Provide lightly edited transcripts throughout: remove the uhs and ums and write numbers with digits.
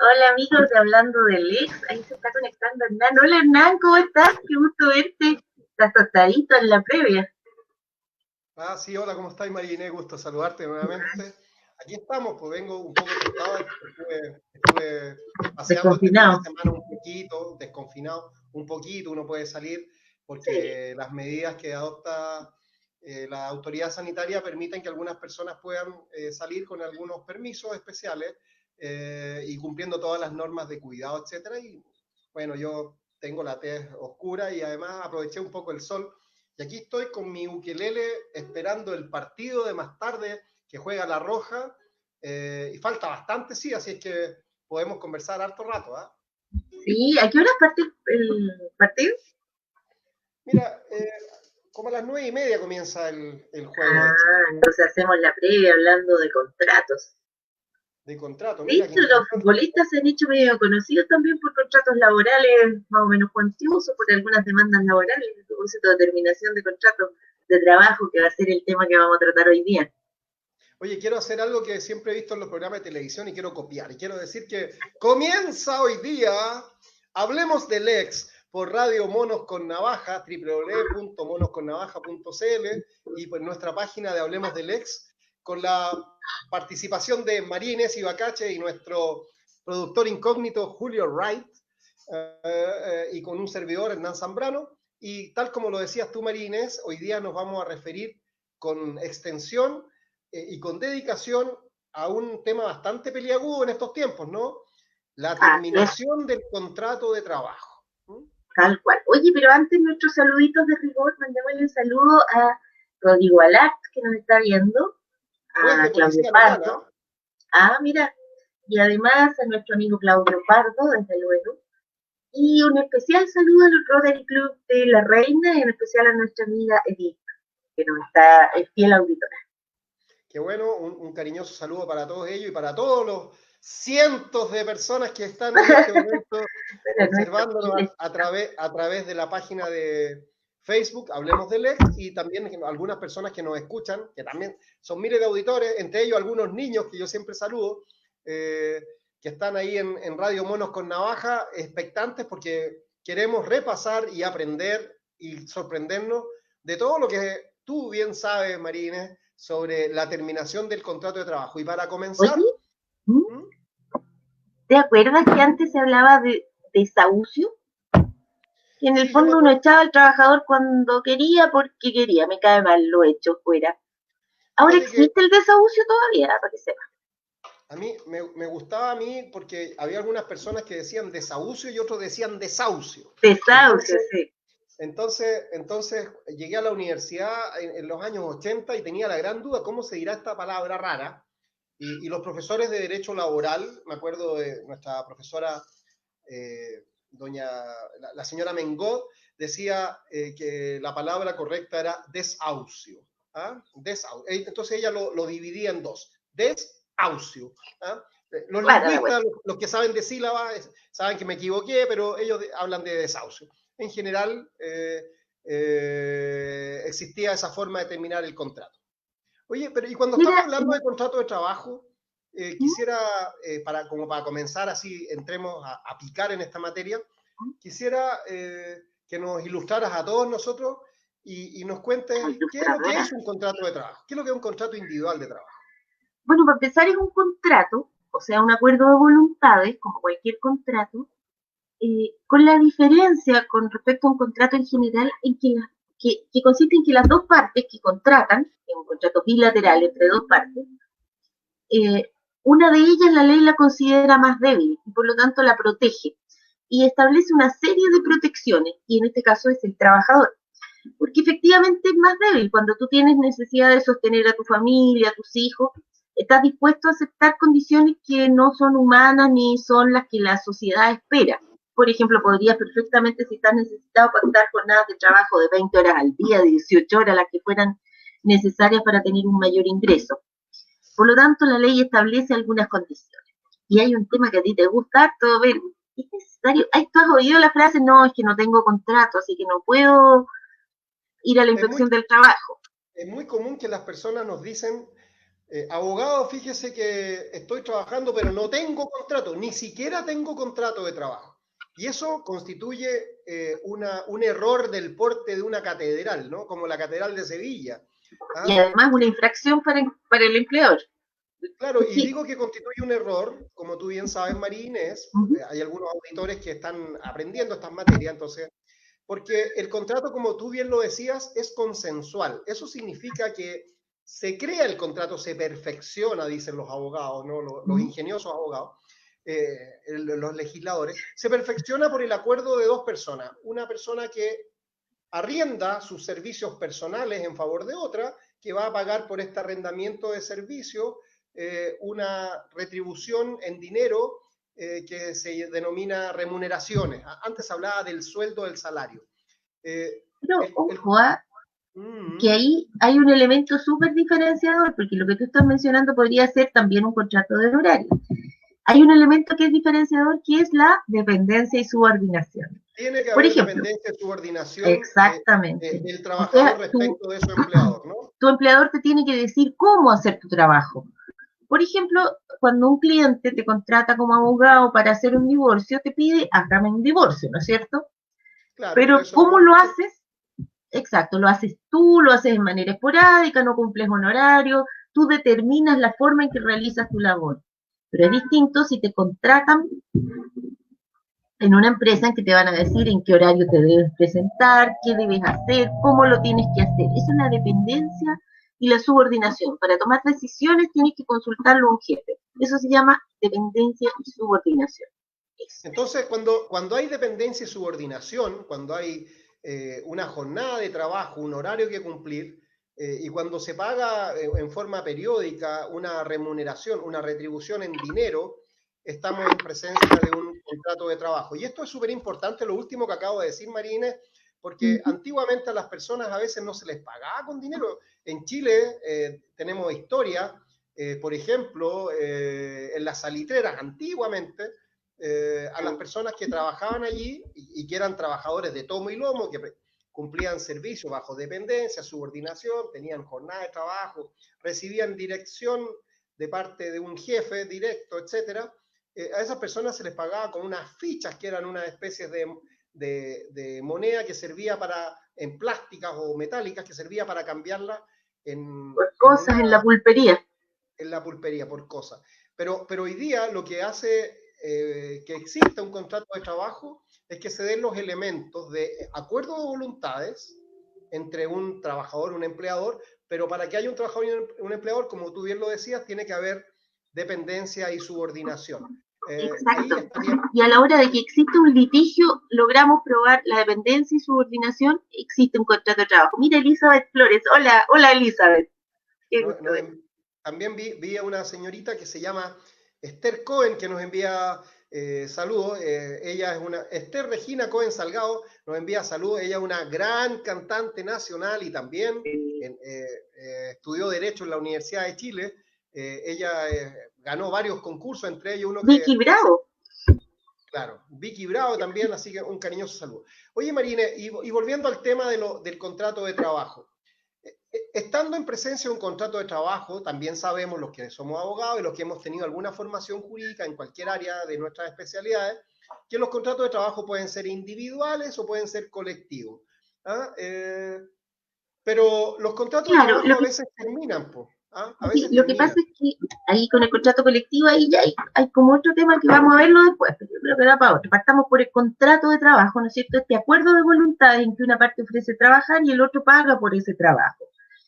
Hola amigos de Hablando del Ex, ahí se está conectando Hernán. Hola Hernán, ¿cómo estás? Qué gusto verte. Estás tostadito en la previa. Sí, hola, ¿cómo estáis, María Inés? Gusto saludarte nuevamente. Aquí estamos, pues vengo un poco tostado, estuve paseando este fin de Desconfinado. semana un poquito, desconfinado, un poquito, uno puede salir Sí. porque las medidas que adopta la autoridad sanitaria permiten que algunas personas puedan salir con algunos permisos especiales y cumpliendo todas las normas de cuidado, etcétera. Y bueno, yo tengo la tez oscura y además aproveché un poco el sol y aquí estoy con mi ukelele esperando el partido de más tarde que juega La Roja. Y falta bastante, sí, así es que podemos conversar harto rato. Sí, ¿a qué hora parte el partido? Mira, como a las 9:30 comienza el juego de Chile. Ah, entonces hacemos la previa hablando de contratos. De contrato, De mira qué hecho, los interesante. futbolistas se han hecho medio conocidos también por contratos laborales más o menos cuantiosos, por algunas demandas laborales, a propósito de terminación de contratos de trabajo, que va a ser el tema que vamos a tratar hoy día. Oye, quiero hacer algo que siempre he visto en los programas de televisión y quiero copiar. Y quiero decir que comienza hoy día, hablemos del ex por Radio Monos con Navaja, www.monosconnavaja.cl y pues nuestra página de Hablemos del ex, con la participación de María Inés Ibacache y nuestro productor incógnito Julio Wright, y con un servidor Hernán Zambrano. Y tal como lo decías tú, María Inés, hoy día nos vamos a referir con extensión y con dedicación a un tema bastante peliagudo en estos tiempos, ¿no? La Así es. terminación del contrato de trabajo. ¿Mm? Tal cual. Oye, pero antes nuestros saluditos de rigor, mandémosle un saludo a Rodrigo Alat, que nos está viendo, Juez a de Claudio policía local, Pardo, mira, y además a nuestro amigo Claudio Pardo, desde luego, y un especial saludo al Rotary Club de La Reina, y en especial a nuestra amiga Edith, que nos está, es fiel auditora. Qué bueno, un cariñoso saludo para todos ellos y para todos los cientos de personas que están en este momento Para nuestros observándonos miles. a través de la página de Facebook, Hablemos del Ex, y también algunas personas que nos escuchan, que también son miles de auditores, entre ellos algunos niños que yo siempre saludo, eh, que están ahí en Radio Monos con Navaja, expectantes porque queremos repasar y aprender y sorprendernos de todo lo que tú bien sabes, Marínez, sobre la terminación del contrato de trabajo. Y para Oye, comenzar, ¿Mm? ¿te acuerdas que antes se hablaba de desahucio? Que en el Sí, yo me fondo uno acuerdo. echaba al trabajador cuando quería, porque quería, me cae mal, lo echo fuera. Ahora Fíjate que existe el desahucio todavía, para que sepa. a mí me gustaba a mí porque había algunas personas que decían desahucio y otros decían desahucio. Desahucio, Entonces, sí. entonces llegué a la universidad en los años 80 y tenía la gran duda cómo se dirá esta palabra rara. Y los profesores de Derecho Laboral, me acuerdo de nuestra profesora, doña, la señora Mengot, decía que la palabra correcta era desahucio. Entonces ella lo dividía en dos, desahucio. ¿Ah? Los Claro, la lingüistas, vuelta. los que saben de sílabas, saben que me equivoqué, pero ellos hablan de desahucio. En general, existía esa forma de terminar el contrato. Oye, pero y cuando Mira, estamos hablando de contrato de trabajo, ¿Mm? quisiera, como para comenzar así, entremos a picar en esta materia, quisiera que nos ilustraras a todos nosotros y nos cuentes qué es lo que ilustradora. es un contrato de trabajo, qué es lo que es un contrato individual de trabajo. Bueno, para empezar es un contrato, o sea, un acuerdo de voluntades, como cualquier contrato, con la diferencia con respecto a un contrato en general en que consiste en que las dos partes que contratan, en un contrato bilateral entre dos partes, eh, una de ellas la ley la considera más débil y por lo tanto la protege y establece una serie de protecciones y en este caso es el trabajador, porque efectivamente es más débil cuando tú tienes necesidad de sostener a tu familia, a tus hijos, estás dispuesto a aceptar condiciones que no son humanas ni son las que la sociedad espera. Por ejemplo, podrías perfectamente, si estás necesitado, pactar jornadas de trabajo de 20 horas al día, de 18 horas, las que fueran necesarias para tener un mayor ingreso. Por lo tanto, la ley establece algunas condiciones. Y hay un tema que a ti te gusta, todo ver, ¿es necesario? Ay, ¿tú has oído la frase? No, es que no tengo contrato, así que no puedo ir a la Es muy, inspección del trabajo. es muy común que las personas nos dicen, Abogado, fíjese que estoy trabajando, pero no tengo contrato, ni siquiera tengo contrato de trabajo. Y eso constituye un error del porte de una catedral, ¿no? Como la Catedral de Sevilla. Y ¿Ah? además una infracción para el empleador. Claro, y Porque, digo que constituye un error, como tú bien sabes, María Inés, uh-huh, hay algunos auditores que están aprendiendo estas materias, entonces, porque el contrato, como tú bien lo decías, es consensual. Eso significa que se crea el contrato, se perfecciona, dicen los abogados, ¿no? Los uh-huh. ingeniosos abogados, los legisladores, se perfecciona por el acuerdo de dos personas. Una persona que arrienda sus servicios personales en favor de otra, que va a pagar por este arrendamiento de servicio una retribución en dinero que se denomina remuneraciones. Antes hablaba del sueldo del salario. Eh, Pero el, el, ojo, que mm, ahí hay un elemento súper diferenciador, porque lo que tú estás mencionando podría ser también un contrato de horario. Hay un elemento que es diferenciador, que es la dependencia y subordinación. Tiene que Por haber ejemplo, dependencia y subordinación exactamente. del O sea, trabajador respecto de su empleador, ¿no? tu empleador te tiene que decir cómo hacer tu trabajo. Por ejemplo, cuando un cliente te contrata como abogado para hacer un divorcio, te pide, hágame un divorcio, ¿no es cierto? Claro, pero Pero eso no ¿cómo lo lo hace. haces? Exacto, lo haces tú, lo haces de manera esporádica, no cumples honorario, tú determinas la forma en que realizas tu labor. Pero es distinto si te contratan en una empresa en que te van a decir en qué horario te debes presentar, qué debes hacer, cómo lo tienes que hacer. Eso es la dependencia y la subordinación. Para tomar decisiones tienes que consultarlo a un jefe. Eso se llama dependencia y subordinación. Eso. Entonces, cuando hay dependencia y subordinación, cuando hay una jornada de trabajo, un horario que cumplir, y cuando se paga en forma periódica una remuneración, una retribución en dinero, estamos en presencia de un contrato de trabajo. Y esto es súper importante, lo último que acabo de decir, Marínez, porque Uh-huh. antiguamente a las personas a veces no se les pagaba con dinero. En Chile tenemos historia, por ejemplo, en las salitreras antiguamente, a las personas que trabajaban allí y que eran trabajadores de tomo y lomo, que cumplían servicio bajo dependencia, subordinación, tenían jornada de trabajo, recibían dirección de parte de un jefe directo, etcétera. A esas personas se les pagaba con unas fichas que eran una especie de moneda que servía para, en plásticas o metálicas, que servía para cambiarla Por en cosas en la pulpería. en la pulpería por cosas. Pero hoy día lo que hace que exista un contrato de trabajo es que se den los elementos de acuerdo de voluntades entre un trabajador y un empleador, pero para que haya un trabajador y un empleador, como tú bien lo decías, tiene que haber dependencia y subordinación. Ahí Exacto. estaría... Y a la hora de que existe un litigio, logramos probar la dependencia y subordinación, existe un contrato de trabajo. Mira, Elizabeth Flores. Hola, hola Elizabeth. Qué No, gusto no, verte. también vi a una señorita que se llama Esther Cohen, que nos envía saludos. Ella es una, Esther Regina Cohen Salgado, nos envía saludos. Ella es una gran cantante nacional y también estudió Derecho en la Universidad de Chile. Ella ganó varios concursos, entre ellos uno que, Vicky Bravo. claro, Vicky Bravo también, así que un cariñoso saludo. Oye, Marine, y volviendo al tema del contrato de trabajo. Estando en presencia de un contrato de trabajo, también sabemos los que somos abogados y los que hemos tenido alguna formación jurídica en cualquier área de nuestras especialidades, que los contratos de trabajo pueden ser individuales o pueden ser colectivos. ¿Ah? Pero los contratos de Claro, trabajo a veces terminan, pues, ¿ah? A sí, veces lo que pasa terminan. es que ahí con el contrato colectivo, ahí ya hay como otro tema que vamos a verlo después, pero yo creo que da para otro. Partamos por el contrato de trabajo, ¿no es cierto? Este acuerdo de voluntades en que una parte ofrece trabajar y el otro paga por ese trabajo.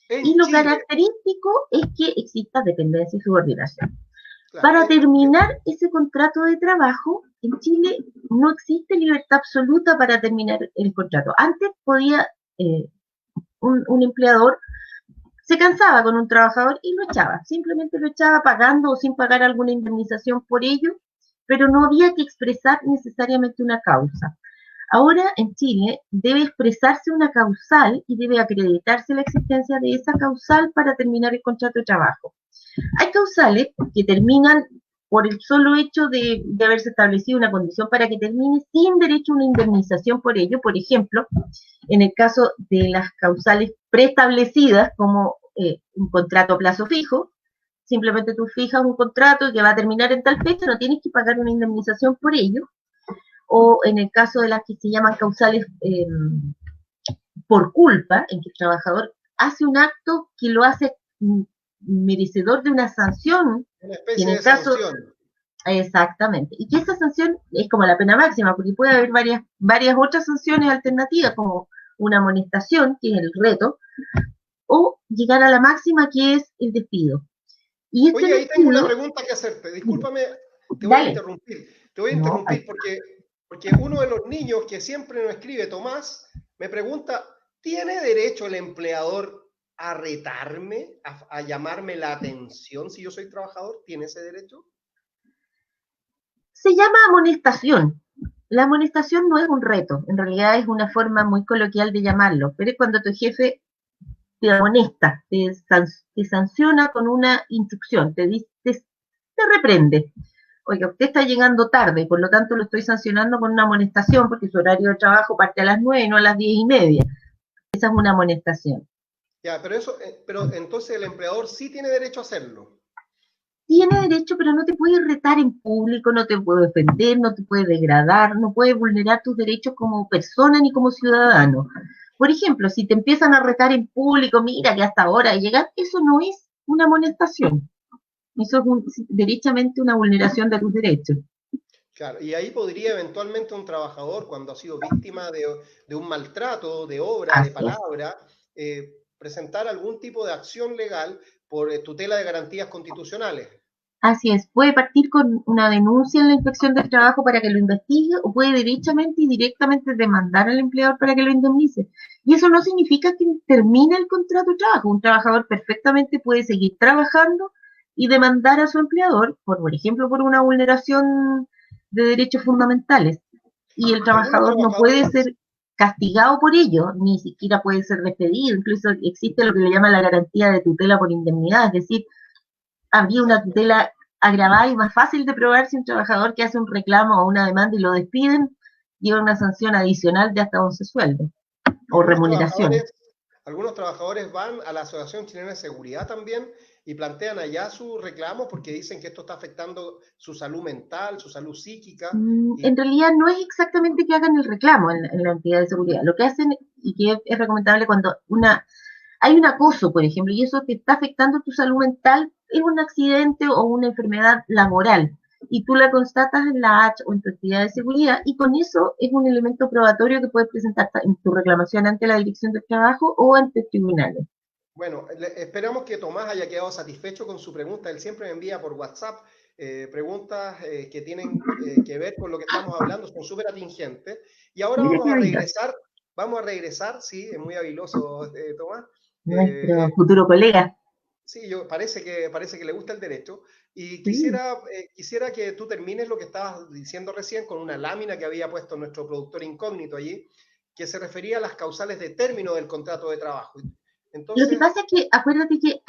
Y En lo Chile, característico es que exista dependencia y subordinación. claro, Para en Chile, terminar ese contrato de trabajo, en Chile no existe libertad absoluta para terminar el contrato. Antes podía un empleador se cansaba con un trabajador y lo echaba, simplemente lo echaba pagando o sin pagar alguna indemnización por ello, pero no había que expresar necesariamente una causa. Ahora en Chile debe expresarse una causal y debe acreditarse la existencia de esa causal para terminar el contrato de trabajo. Hay causales que terminan por el solo hecho de haberse establecido una condición para que termine sin derecho a una indemnización por ello. Por ejemplo, en el caso de las causales preestablecidas como un contrato a plazo fijo, simplemente tú fijas un contrato que va a terminar en tal fecha, no tienes que pagar una indemnización por ello, o en el caso de las que se llaman causales por culpa, en que el trabajador hace un acto que lo hace merecedor de una sanción, Una que en especie el de caso, sanción. exactamente, y que esa sanción es como la pena máxima, porque puede haber varias otras sanciones alternativas, como una amonestación, que es el reto, o llegar a la máxima, que es el despido. Y este Oye, ahí tengo una despido, pregunta que hacerte. Discúlpame, te voy a dale, interrumpir. Te voy a no, interrumpir porque uno de los niños que siempre nos escribe, Tomás, me pregunta, ¿tiene derecho el empleador a retarme, a llamarme la atención si yo soy trabajador? ¿Tiene ese derecho? se llama amonestación. La amonestación no es un reto, en realidad es una forma muy coloquial de llamarlo, pero es cuando tu jefe te amonesta, te sanciona con una instrucción, te reprende. Oiga, usted está llegando tarde, por lo tanto lo estoy sancionando con una amonestación porque su horario de trabajo parte a las 9, no a las 10:30. Esa es una amonestación. Ya, pero eso, pero entonces el empleador sí tiene derecho a hacerlo. Tiene derecho, pero no te puede retar en público, no te puede ofender, no te puede degradar, no puede vulnerar tus derechos como persona ni como ciudadano. Por ejemplo, si te empiezan a retar en público, mira que hasta ahora llegar, eso no es una amonestación. Eso es derechamente una vulneración de tus derechos. Claro, y ahí podría eventualmente un trabajador, cuando ha sido víctima de un maltrato, de obra, de Así es. palabra, presentar algún tipo de acción legal por tutela de garantías constitucionales. Así es, puede partir con una denuncia en la inspección del trabajo para que lo investigue o puede derechamente y directamente demandar al empleador para que lo indemnice. Y eso no significa que termine el contrato de trabajo. Un trabajador perfectamente puede seguir trabajando y demandar a su empleador, por ejemplo, por una vulneración de derechos fundamentales. Y el Algunos trabajador no puede trabajadores, ser castigado por ello, ni siquiera puede ser despedido. Incluso existe lo que le llama la garantía de tutela por indemnidad, es decir, habría una exacto, tutela agravada y más fácil de probar si un trabajador que hace un reclamo o una demanda y lo despiden lleva una sanción adicional de hasta 11 sueldos o algunos remuneración. trabajadores, algunos trabajadores van a la Asociación Chilena de Seguridad también y plantean allá sus reclamos porque dicen que esto está afectando su salud mental, su salud psíquica. Y En realidad no es exactamente que hagan el reclamo en la entidad de seguridad. Lo que hacen y que es recomendable cuando hay un acoso, por ejemplo, y eso te está afectando tu salud mental, es un accidente o una enfermedad laboral, y tú la constatas en la H o en tu entidad de seguridad, y con eso es un elemento probatorio que puedes presentar en tu reclamación ante la Dirección del Trabajo o ante tribunales. bueno, esperamos que Tomás haya quedado satisfecho con su pregunta. Él siempre me envía por WhatsApp preguntas que tienen que ver con lo que estamos hablando, son súper atingentes. Y ahora Mira qué habilidad. vamos a regresar, sí, es muy habiloso Tomás. Nuestro futuro colega. Sí, parece que le gusta el derecho. Y Sí. quisiera que tú termines lo que estabas diciendo recién con una lámina que había puesto nuestro productor incógnito allí, que se refería a las causales de término del contrato de trabajo. Lo que Entonces, pasa es que acuérdate que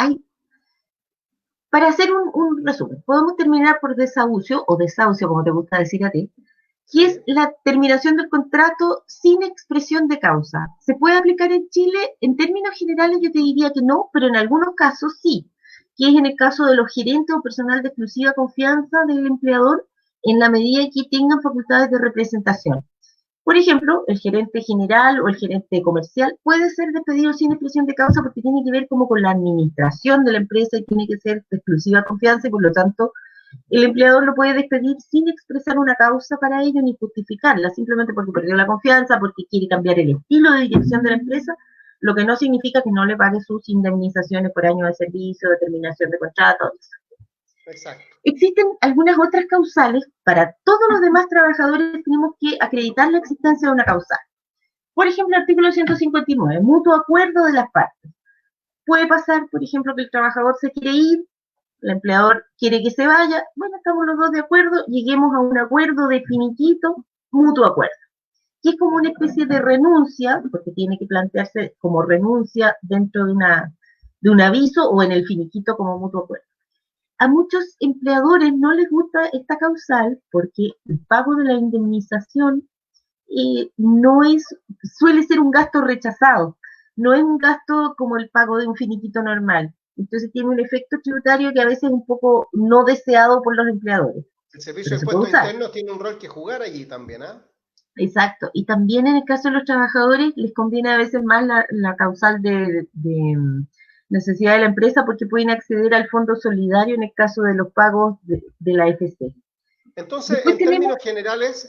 para hacer un resumen, podemos terminar por desahucio o desahucio, como te gusta decir a ti, que es sí, la terminación del contrato sin expresión de causa. ¿Se puede aplicar en Chile? En términos generales yo te diría que no, pero en algunos casos sí, que es en el caso de los gerentes o personal de exclusiva confianza del empleador en la medida que tengan facultades de representación. Por ejemplo, el gerente general o el gerente comercial puede ser despedido sin expresión de causa porque tiene que ver como con la administración de la empresa y tiene que ser de exclusiva confianza y por lo tanto el empleador lo puede despedir sin expresar una causa para ello ni justificarla, simplemente porque perdió la confianza, porque quiere cambiar el estilo de dirección de la empresa, lo que no significa que no le pague sus indemnizaciones por año de servicio, de terminación de contrato. exacto. Existen algunas otras causales. Para todos los demás trabajadores tenemos que acreditar la existencia de una causal. Por ejemplo, el artículo 159, mutuo acuerdo de las partes. Puede pasar, por ejemplo, que el trabajador se quiere ir, el empleador quiere que se vaya, bueno, estamos los dos de acuerdo, lleguemos a un acuerdo de finiquito, mutuo acuerdo, que es como una especie de renuncia, porque tiene que plantearse como renuncia dentro de un aviso o en el finiquito como mutuo acuerdo. A muchos empleadores no les gusta esta causal porque el pago de la indemnización no es, suele ser un gasto rechazado, no es un gasto como el pago de un finiquito normal. Entonces tiene un efecto tributario que a veces es un poco no deseado por los empleadores, El servicio pero de se puede impuestos usar. internos tiene un rol que jugar allí también, ¿ah? Exacto. Y también en el caso de los trabajadores les conviene a veces más la causal de necesidad de la empresa porque pueden acceder al fondo solidario en el caso de los pagos de la AFC. Entonces, Después tenemos...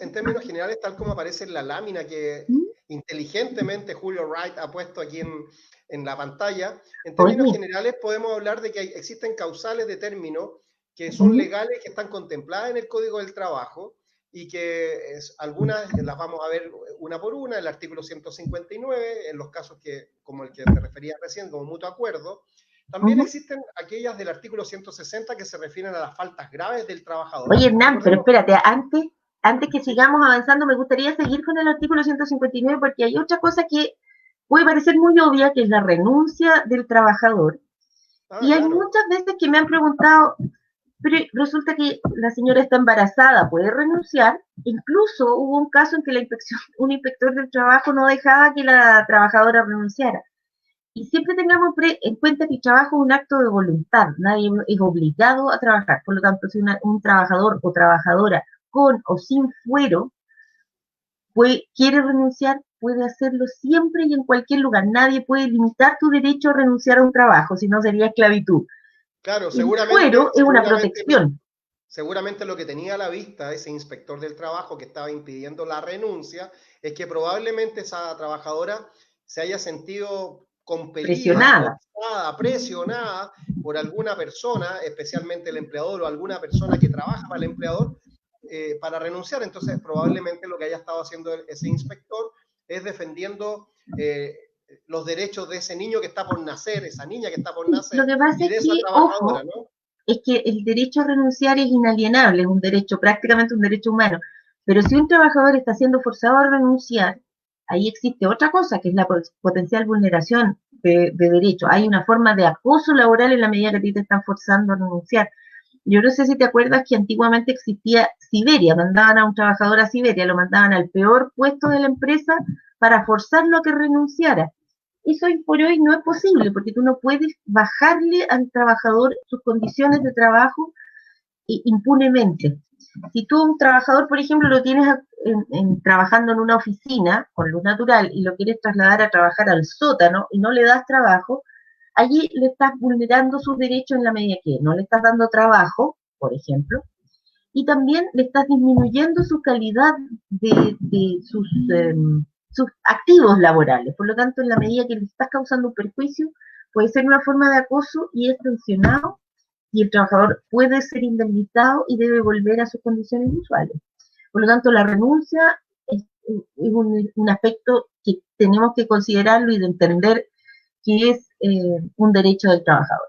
en términos generales, tal como aparece en la lámina que ¿Mm? inteligentemente Julio Wright ha puesto aquí en la pantalla, en términos Oye, generales podemos hablar de que existen causales de término que son ¿mm? legales, que están contempladas en el Código del Trabajo y que algunas las vamos a ver una por una, el artículo 159, en los casos que, como el que te refería recién, como mutuo acuerdo. También ¿Mm? existen aquellas del artículo 160 que se refieren a las faltas graves del trabajador. Oye, Hernán, pero Recordemos, espérate, antes que sí, sigamos avanzando, me gustaría seguir con el artículo 159 porque hay otra cosa que puede parecer muy obvia, que es la renuncia del trabajador. ah, Y hay claro. muchas veces que me han preguntado, pero resulta que la señora está embarazada, puede renunciar. Incluso hubo un caso en que un inspector del trabajo no dejaba que la trabajadora renunciara. Y siempre tengamos en cuenta que el trabajo es un acto de voluntad, nadie es obligado a trabajar. Por lo tanto, si un trabajador o trabajadora con o sin fuero quiere renunciar, puede hacerlo siempre y en cualquier lugar. Nadie puede limitar tu derecho a renunciar a un trabajo, si no sería esclavitud. Claro, El fuero es una protección. seguramente lo que tenía a la vista ese inspector del trabajo que estaba impidiendo la renuncia es que probablemente esa trabajadora se haya sentido compelida, Presionada. forzada, presionada por alguna persona, especialmente el empleador o alguna persona que trabaja para el empleador, para renunciar. Entonces, probablemente lo que haya estado haciendo ese inspector es defendiendo los derechos de ese niño que está por nacer, esa niña que está por Sí, lo nacer que pasa y es de esa que, trabajadora, ojo, ¿no? es que el derecho a renunciar es inalienable, es un derecho, prácticamente un derecho humano. Pero si un trabajador está siendo forzado a renunciar, ahí existe otra cosa, que es la potencial vulneración de derechos. Hay una forma de acoso laboral en la medida que a ti te están forzando a renunciar. Yo no sé si te acuerdas que antiguamente existía Siberia, mandaban a un trabajador a Siberia, lo mandaban al peor puesto de la empresa para forzarlo a que renunciara. Eso hoy por hoy no es posible, porque tú no puedes bajarle al trabajador sus condiciones de trabajo impunemente. Si tú un trabajador, por ejemplo, lo tienes trabajando en una oficina con luz natural y lo quieres trasladar a trabajar al sótano y no le das trabajo, allí le estás vulnerando sus derechos en la medida que no le estás dando trabajo, por ejemplo, y también le estás disminuyendo su calidad de sus activos laborales. Por lo tanto, en la medida que le estás causando un perjuicio, puede ser una forma de acoso y es sancionado y el trabajador puede ser indemnizado y debe volver a sus condiciones usuales. Por lo tanto, la renuncia es un aspecto que tenemos que considerarlo y de entender que es un derecho del trabajador.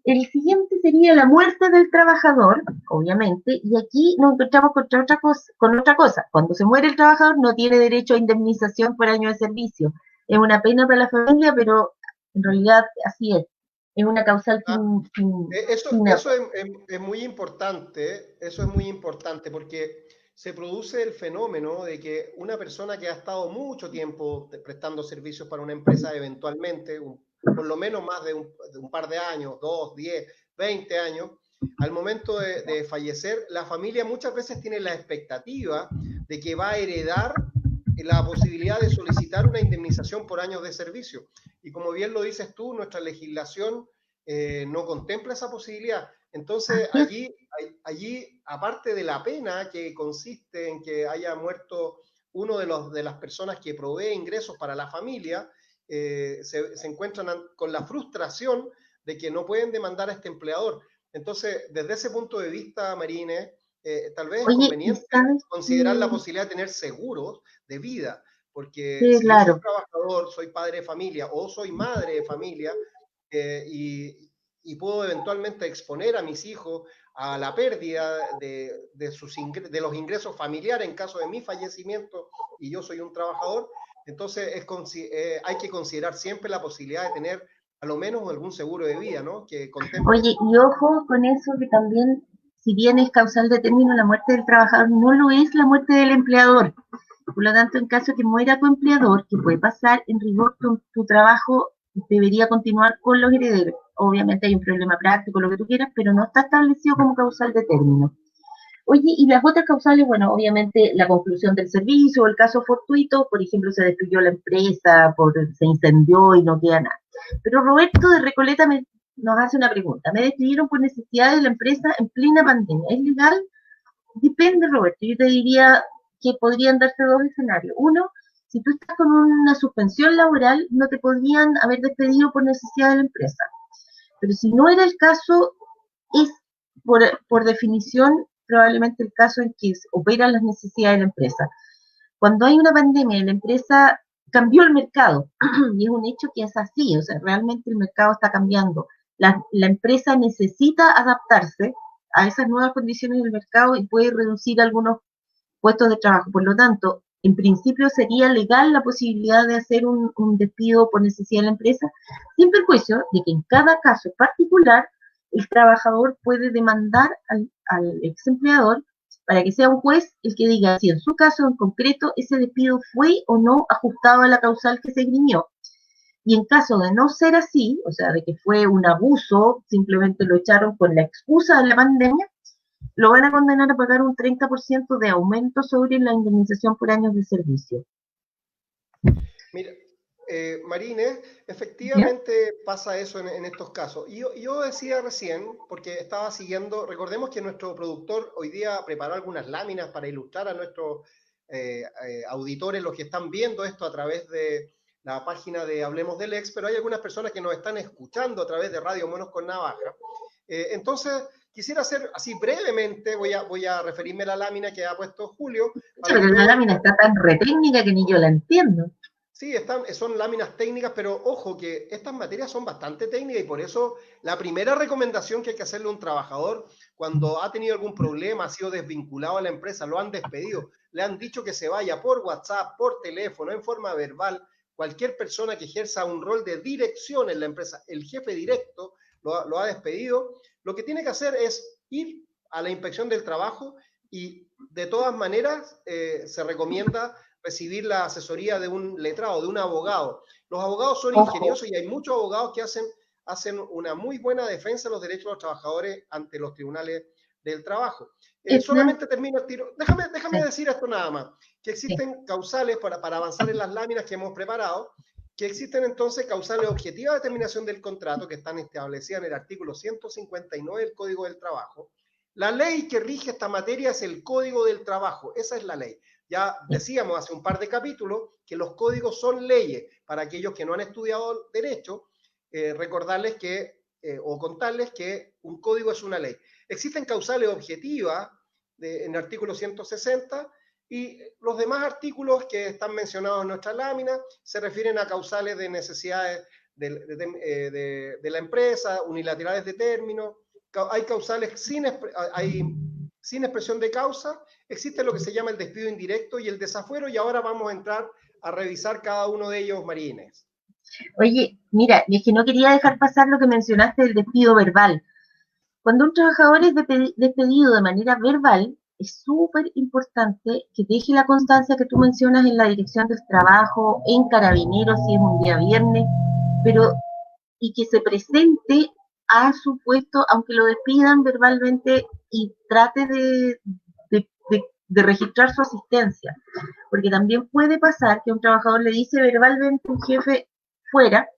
El siguiente sería la muerte del trabajador, obviamente, y aquí nos encontramos con otra cosa. Cuando se muere el trabajador no tiene derecho a indemnización por año de servicio. Es una pena para la familia, pero en realidad así es. Es una causal Ah, sin es muy importante, eso es muy importante porque se produce el fenómeno de que una persona que ha estado mucho tiempo prestando servicios para una empresa, eventualmente, por lo menos más de un par de años, 2, 10, 20 años, al momento de fallecer, la familia muchas veces tiene la expectativa de que va a heredar la posibilidad de solicitar una indemnización por años de servicio. Y como bien lo dices tú, nuestra legislación no contempla esa posibilidad. Entonces, aparte de la pena que consiste en que haya muerto uno de las personas que provee ingresos para la familia, se encuentran con la frustración de que no pueden demandar a este empleador. Entonces, desde ese punto de vista, Marine, tal vez es Oye, ¿y conveniente sabes considerar la qué? posibilidad de tener seguros de vida, porque Sí, si yo soy claro. trabajador, soy padre de familia o soy madre de familia, eh, y puedo eventualmente exponer a mis hijos a la pérdida de los ingresos familiares en caso de mi fallecimiento y yo soy un trabajador, entonces hay que considerar siempre la posibilidad de tener a lo menos algún seguro de vida, ¿no? Que contemple Oye, esto. y ojo con eso que también, si bien es causal de término la muerte del trabajador, no lo es la muerte del empleador. Por lo tanto, en caso que muera tu empleador, que puede pasar, en rigor tu trabajo debería continuar con los herederos. Obviamente hay un problema práctico, lo que tú quieras, pero no está establecido como causal de término. Oye, y las otras causales, bueno, obviamente la conclusión del servicio o el caso fortuito, por ejemplo, se destruyó la empresa, se incendió y no queda nada. Pero Roberto de Recoleta nos hace una pregunta. Me despidieron por necesidad de la empresa en plena pandemia. ¿Es legal? Depende, Roberto. Yo te diría que podrían darse dos escenarios. Uno, si tú estás con una suspensión laboral, no te podrían haber despedido por necesidad de la empresa. Pero si no era el caso, es por definición probablemente el caso en que operan las necesidades de la empresa. Cuando hay una pandemia y la empresa cambió el mercado, y es un hecho que es así, o sea, realmente el mercado está cambiando. La empresa necesita adaptarse a esas nuevas condiciones del mercado y puede reducir algunos puestos de trabajo. Por lo tanto, en principio sería legal la posibilidad de hacer un despido por necesidad de la empresa, sin perjuicio de que en cada caso particular el trabajador puede demandar al ex empleador para que sea un juez el que diga si en su caso en concreto ese despido fue o no ajustado a la causal que se grimió. Y en caso de no ser así, o sea, de que fue un abuso, simplemente lo echaron con la excusa de la pandemia, lo van a condenar a pagar un 30% de aumento sobre la indemnización por años de servicio. Mira, Marines, ¿Ya? efectivamente pasa eso en estos casos. Y yo decía recién, porque estaba siguiendo, recordemos que nuestro productor hoy día preparó algunas láminas para ilustrar a nuestros auditores, los que están viendo esto a través de la página de Hablemos del Ex, pero hay algunas personas que nos están escuchando a través de Radio Monos con Navaja. Entonces, quisiera hacer así brevemente, voy a referirme a la lámina que ha puesto Julio, para Pero que la luego lámina está tan retécnica que ni yo la entiendo. sí, son láminas técnicas, pero ojo que estas materias son bastante técnicas y por eso la primera recomendación que hay que hacerle a un trabajador cuando ha tenido algún problema, ha sido desvinculado a la empresa, lo han despedido, le han dicho que se vaya por WhatsApp, por teléfono, en forma verbal, cualquier persona que ejerza un rol de dirección en la empresa, el jefe directo lo ha despedido, lo que tiene que hacer es ir a la inspección del trabajo y de todas maneras se recomienda recibir la asesoría de un letrado, de un abogado. Los abogados son Ojo, ingeniosos y hay muchos abogados que hacen una muy buena defensa de los derechos de los trabajadores ante los tribunales del trabajo. Edna, Solamente termino el tiro. Déjame sí, decir esto nada más, que sí. existen causales para avanzar en las láminas que hemos preparado, que existen entonces causales objetivas de terminación del contrato que están establecidas en el artículo 159 del Código del Trabajo. La ley que rige esta materia es el Código del Trabajo, esa es la ley. Ya decíamos hace un par de capítulos que los códigos son leyes. Para aquellos que no han estudiado derecho, recordarles o contarles que un código es una ley. Existen causales objetivas en el artículo 160 y los demás artículos que están mencionados en nuestra lámina se refieren a causales de necesidades de la empresa, unilaterales de término. Hay causales sin expresión de causa, existe lo que se llama el despido indirecto y el desafuero, y ahora vamos a entrar a revisar cada uno de ellos, Marines. Oye, mira, es que no quería dejar pasar lo que mencionaste del despido verbal. Cuando un trabajador es despedido de manera verbal, es súper importante que deje la constancia que tú mencionas en la dirección del trabajo, en Carabineros, si es un día viernes, pero y que se presente a su puesto, aunque lo despidan verbalmente, y trate de registrar su asistencia. Porque también puede pasar que un trabajador le dice verbalmente a un jefe fuera,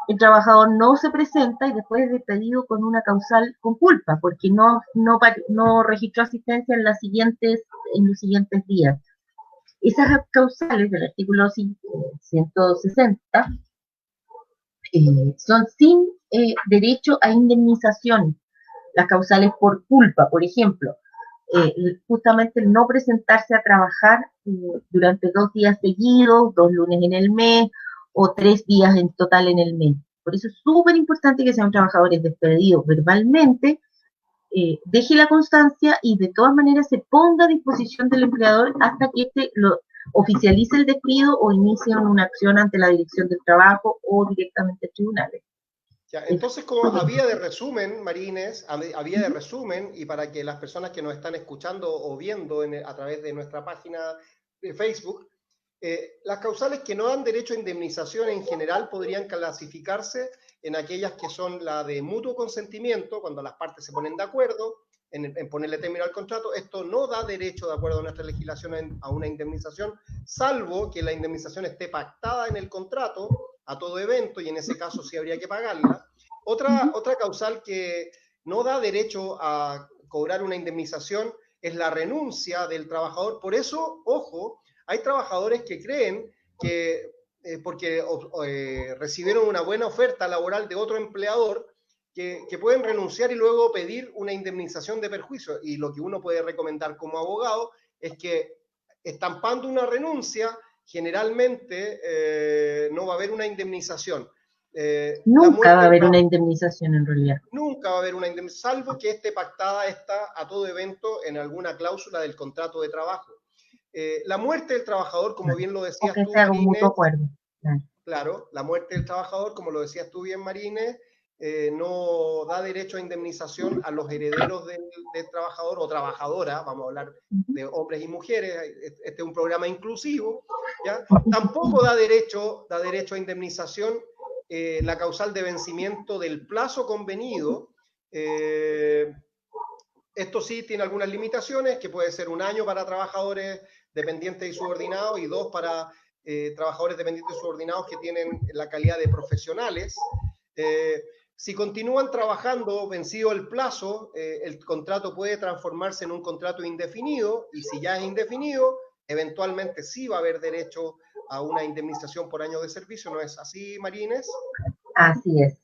el trabajador no se presenta y después es despedido con una causal con culpa, porque no registró asistencia en los siguientes días. Esas causales del artículo 160 son sin derecho a indemnización. Las causales por culpa, por ejemplo, justamente el no presentarse a trabajar durante 2 días seguidos, 2 lunes en el mes o 3 días en total en el mes. Por eso es súper importante que sean trabajadores despedidos verbalmente, deje la constancia y de todas maneras se ponga a disposición del empleador hasta que éste lo oficialice el despido o inicie una acción ante la dirección del trabajo o directamente a tribunales. Ya, entonces, como había de resumen, Marines, había de resumen, y para que las personas que nos están escuchando o viendo a través de nuestra página de Facebook, Las causales que no dan derecho a indemnización en general podrían clasificarse en aquellas que son la de mutuo consentimiento, cuando las partes se ponen de acuerdo en ponerle término al contrato. Esto no da derecho, de acuerdo a nuestra legislación, a una indemnización, salvo que la indemnización esté pactada en el contrato a todo evento, y en ese caso sí habría que pagarla. Otra causal que no da derecho a cobrar una indemnización es la renuncia del trabajador. Por eso, ojo, hay trabajadores que creen que porque recibieron una buena oferta laboral de otro empleador, que pueden renunciar y luego pedir una indemnización de perjuicio. Y lo que uno puede recomendar como abogado es que, estampando una renuncia, generalmente no va a haber una indemnización. Nunca va a haber una indemnización en realidad. Nunca va a haber una indemnización, salvo que esté pactada esta a todo evento en alguna cláusula del contrato de trabajo. La muerte del trabajador, como bien lo decías tú, Marínez, claro, la muerte del trabajador, como lo decías tú bien, Marínez, no da derecho a indemnización a los herederos del trabajador o trabajadora. Vamos a hablar de hombres y mujeres, este es un programa inclusivo, ¿ya? Tampoco da derecho a indemnización la causal de vencimiento del plazo convenido. Esto sí tiene algunas limitaciones, que puede ser 1 año para trabajadores dependientes y subordinados, y 2 para trabajadores dependientes y subordinados que tienen la calidad de profesionales. Si continúan trabajando vencido el plazo, el contrato puede transformarse en un contrato indefinido, y si ya es indefinido, eventualmente sí va a haber derecho a una indemnización por año de servicio. ¿No es así, Marínez? Así es.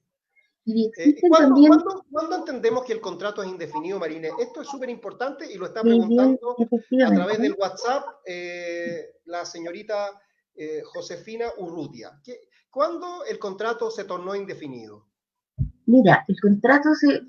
¿Cuándo entendemos que el contrato es indefinido, Marínez? Esto es súper importante y lo está preguntando a través del WhatsApp la señorita Josefina Urrutia. ¿Cuándo el contrato se tornó indefinido? Mira, el contrato se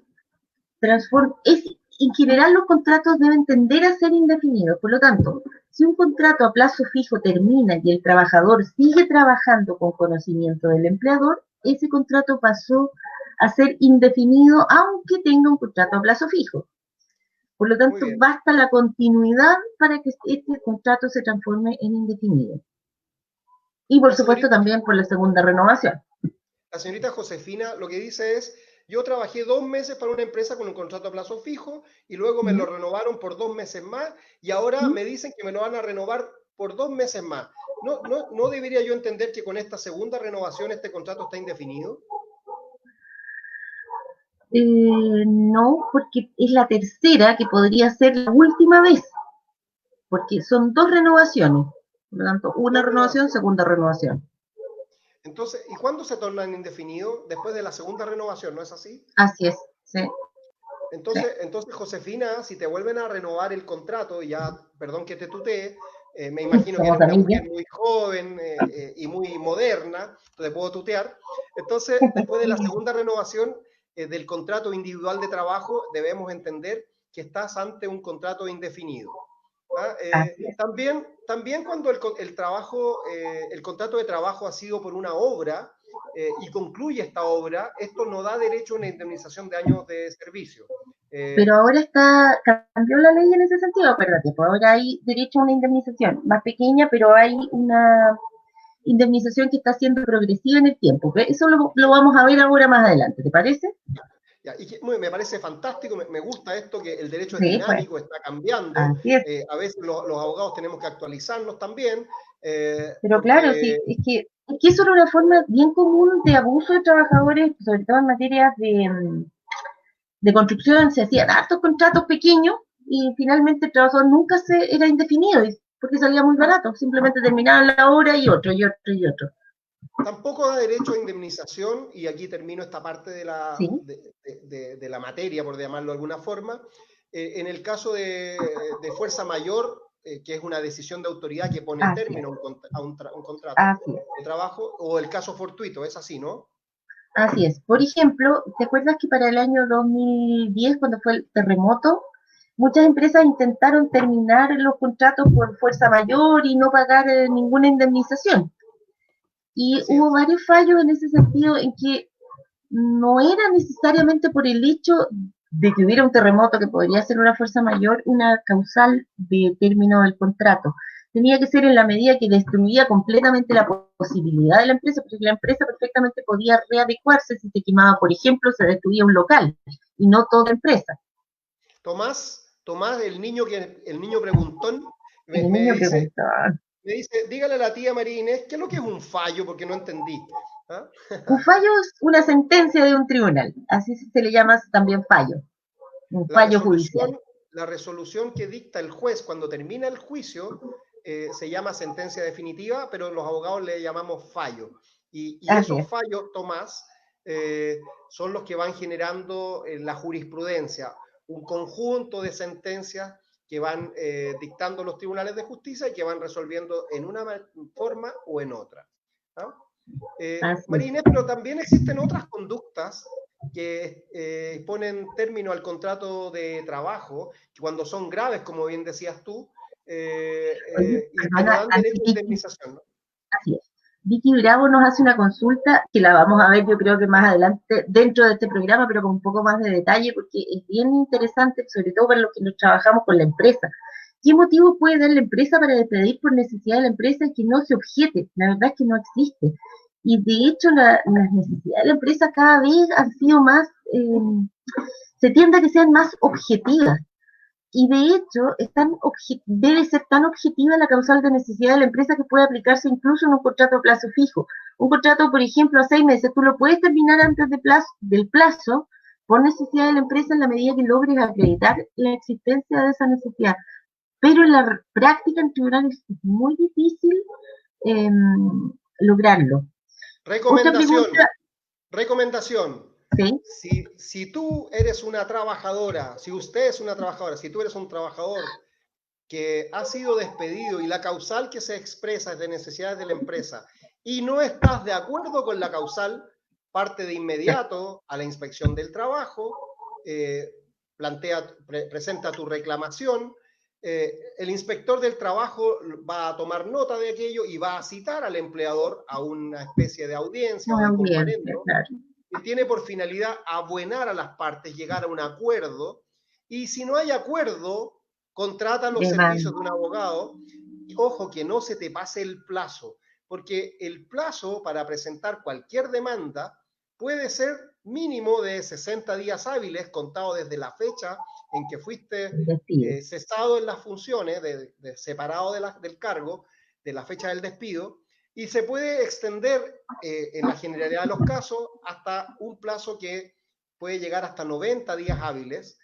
transforma, en general los contratos deben tender a ser indefinidos. Por lo tanto, si un contrato a plazo fijo termina y el trabajador sigue trabajando con conocimiento del empleador, ese contrato pasó a ser indefinido aunque tenga un contrato a plazo fijo. Por lo tanto, basta la continuidad para que este contrato se transforme en indefinido. Y por supuesto también por la segunda renovación. La señorita Josefina lo que dice es: yo trabajé 2 meses para una empresa con un contrato a plazo fijo y luego me lo renovaron por 2 meses más, y ahora me dicen que me lo van a renovar por 2 meses más. ¿No debería yo entender que con esta segunda renovación este contrato está indefinido? No, porque es la tercera que podría ser la última vez, porque son 2 renovaciones. Por lo tanto, una renovación, segunda renovación. Entonces, ¿y cuándo se torna en indefinido? Después de la segunda renovación, ¿no es así? Así es, sí. Entonces, Josefina, si te vuelven a renovar el contrato, y ya, perdón que te tutee, me imagino que eres una mujer muy joven y muy moderna, entonces puedo tutear. Entonces, después de la segunda renovación del contrato individual de trabajo, debemos entender que estás ante un contrato indefinido. También cuando el contrato de trabajo ha sido por una obra y concluye esta obra, esto no da derecho a una indemnización de años de servicio. Pero ahora cambió la ley en ese sentido, acuérdate, pues ahora hay derecho a una indemnización más pequeña, pero hay una indemnización que está siendo progresiva en el tiempo. Eso lo vamos a ver ahora más adelante, ¿te parece? Me parece fantástico, me gusta esto, que el derecho es dinámico, pues, está cambiando. A veces los abogados tenemos que actualizarnos también. Pero porque... claro, sí, es que eso era una forma bien común de abuso de trabajadores, sobre todo en materia de construcción. Se hacían hartos contratos pequeños y finalmente el trabajador nunca era indefinido porque salía muy barato, simplemente terminaban la obra y otro. Tampoco da derecho a indemnización, y aquí termino esta parte de la materia, por llamarlo de alguna forma, en el caso de fuerza mayor, que es una decisión de autoridad que pone término a un contrato de trabajo, o el caso fortuito, es así, ¿no? Así es. Por ejemplo, ¿te acuerdas que para el año 2010, cuando fue el terremoto, muchas empresas intentaron terminar los contratos por fuerza mayor y no pagar ninguna indemnización? Y hubo varios fallos en ese sentido, en que no era necesariamente por el hecho de que hubiera un terremoto que podría ser una fuerza mayor, una causal de término del contrato, tenía que ser en la medida que destruía completamente la posibilidad de la empresa, porque la empresa perfectamente podía readecuarse si se quemaba, por ejemplo, se destruía un local, y no toda la empresa. Tomás, el niño preguntón, me, El me niño dice, preguntaba. me dice, dígale a la tía María Inés, ¿qué es lo que es un fallo? Porque no entendí. ¿Ah? Un fallo es una sentencia de un tribunal, así se le llama también fallo, un La fallo judicial. resolución, la resolución que dicta el juez cuando termina el juicio se llama sentencia definitiva, pero los abogados le llamamos fallo. Y Así esos es. fallos, Tomás, son los que van generando la jurisprudencia, un conjunto de sentencias que van dictando los tribunales de justicia y que van resolviendo en una forma o en otra. ¿No? Así es. María Inés, pero también existen otras conductas que ponen término al contrato de trabajo, que cuando son graves, como bien decías tú, Oye, y que no perdona, dan aquí derecho a Vicky, indemnización, ¿no? así es. Vicky Bravo nos hace una consulta que la vamos a ver yo creo que más adelante dentro de este programa, pero con un poco más de detalle, porque es bien interesante, sobre todo para los que nos trabajamos con la empresa. ¿Qué motivo puede dar la empresa para despedir por necesidad de la empresa y que no se objete? La verdad es que no existe. Y de hecho las necesidades de la empresa cada vez han sido más, se tiende a que sean más objetivas. Y de hecho, debe ser tan objetiva la causal de necesidad de la empresa que puede aplicarse incluso en un contrato a plazo fijo. Un contrato, por ejemplo, a 6 meses, tú lo puedes terminar antes del plazo por necesidad de la empresa en la medida que logres acreditar la existencia de esa necesidad. Pero en la práctica en tribunales es muy difícil eh, lograrlo. Otra Recomendación, pregunta, recomendación. ¿sí? Si tú eres una trabajadora, si usted es una trabajadora, si tú eres un trabajador que ha sido despedido y la causal que se expresa es de necesidades de la empresa y no estás de acuerdo con la causal, parte de inmediato a la inspección del trabajo, eh, presenta tu reclamación, el inspector del trabajo va a tomar nota de aquello y va a citar al empleador a una especie de audiencia o Una de audiencia, comparendo claro. que tiene por finalidad abuenar a las partes, llegar a un acuerdo, y si no hay acuerdo, contrata los servicios de un abogado. Ojo, que no se te pase el plazo, porque el plazo para presentar cualquier demanda puede ser mínimo de 60 días hábiles, contado desde la fecha en que fuiste Despido. cesado en las funciones, separado del cargo, de la fecha del despido, y se puede extender en la generalidad de los casos hasta un plazo que puede llegar hasta 90 días hábiles,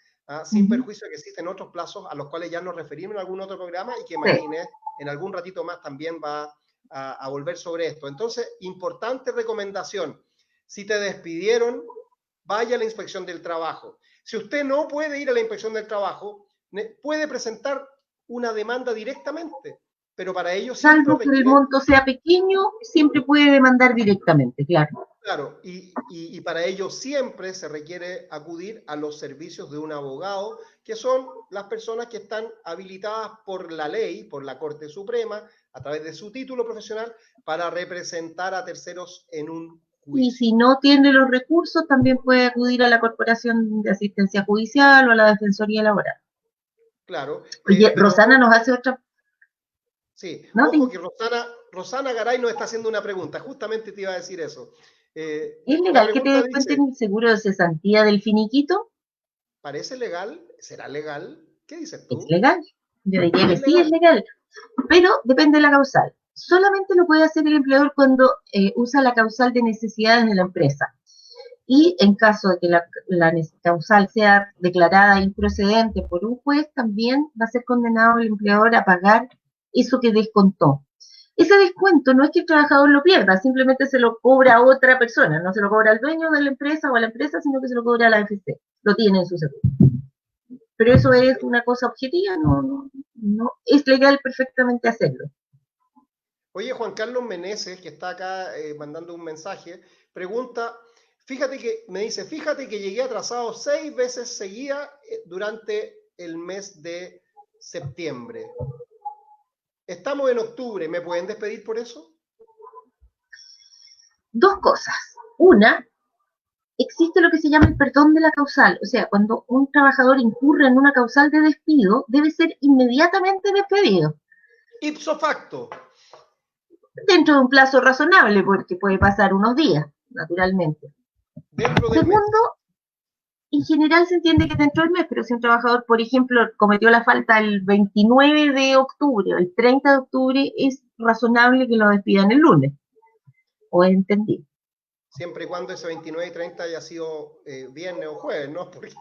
sin perjuicio de que existen otros plazos a los cuales ya nos referimos en algún otro programa y que María Inés en algún ratito más también va a volver sobre esto. Entonces, importante recomendación, si te despidieron, vaya a la inspección del trabajo. Si usted no puede ir a la inspección del trabajo, puede presentar una demanda directamente, pero para ello siempre Salvo que el requiere, monto sea pequeño, siempre puede demandar directamente, claro. claro, y para ello siempre se requiere acudir a los servicios de un abogado, que son las personas que están habilitadas por la ley, por la Corte Suprema, a través de su título profesional, para representar a terceros en un Y juicio. si no tiene los recursos, también puede acudir a la Corporación de Asistencia Judicial o a la Defensoría Laboral. Claro, Oye, pero Rosana nos ojo, hace otra. sí, ¿No? ojo que Rosana Garay nos está haciendo una pregunta, justamente te iba a decir eso. ¿Es La legal que te pregunta descuenten dice, el seguro de cesantía del finiquito? ¿parece legal? ¿Será legal? ¿Qué dices Es tú? legal. Yo diría que Es sí, es legal. legal. Pero depende de la causal. Solamente lo puede hacer el empleador cuando usa la causal de necesidades de la empresa. Y en caso de que la causal sea declarada improcedente por un juez, también va a ser condenado el empleador a pagar eso que descontó. Ese descuento no es que el trabajador lo pierda, simplemente se lo cobra a otra persona, no se lo cobra al dueño de la empresa o a la empresa, sino que se lo cobra a la AFC. Lo tiene en su seguro. Pero eso es una cosa objetiva, no es legal perfectamente hacerlo. Oye, Juan Carlos Meneses, que está acá mandando un mensaje, pregunta, fíjate que llegué atrasado 6 veces seguidas durante el mes de septiembre. Estamos en octubre, ¿me pueden despedir por eso? Dos cosas. Una, existe lo que se llama el perdón de la causal. O sea, cuando un trabajador incurre en una causal de despido, debe ser inmediatamente despedido. Ipso facto, dentro de un plazo razonable, porque puede pasar unos días, naturalmente. dentro del mes. Segundo, en general se entiende que dentro del mes, pero si un trabajador, por ejemplo, cometió la falta el 29 de octubre o el 30 de octubre, es razonable que lo despidan el lunes, o es entendido. Siempre y cuando ese 29 y 30 haya sido viernes o jueves, ¿no? Porque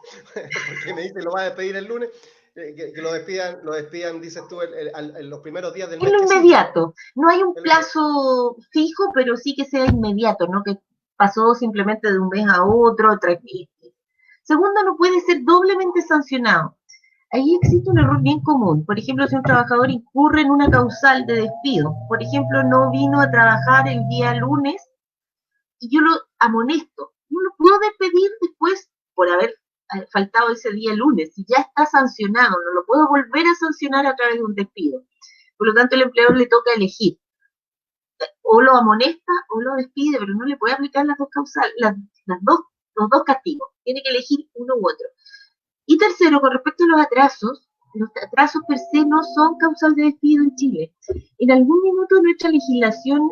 me dice lo va a despedir el lunes, que lo despidan, dices tú, en los primeros días del En mes lo que sigue. inmediato, no hay un El- plazo fijo, pero sí que sea inmediato, no que pasó simplemente de un mes a otro. Segundo, no puede ser doblemente sancionado. Ahí existe un error bien común. Por ejemplo, si un trabajador incurre en una causal de despido, por ejemplo, no vino a trabajar el día lunes y yo lo amonesto, no lo puedo despedir después por haber faltado ese día lunes. Si ya está sancionado, no lo puedo volver a sancionar a través de un despido. Por lo tanto, el empleador le toca elegir. O lo amonesta o lo despide, pero no le puede aplicar las dos causales, los dos castigos. Tiene que elegir uno u otro. Y tercero, con respecto a los atrasos per se no son causal de despido en Chile. En algún minuto nuestra legislación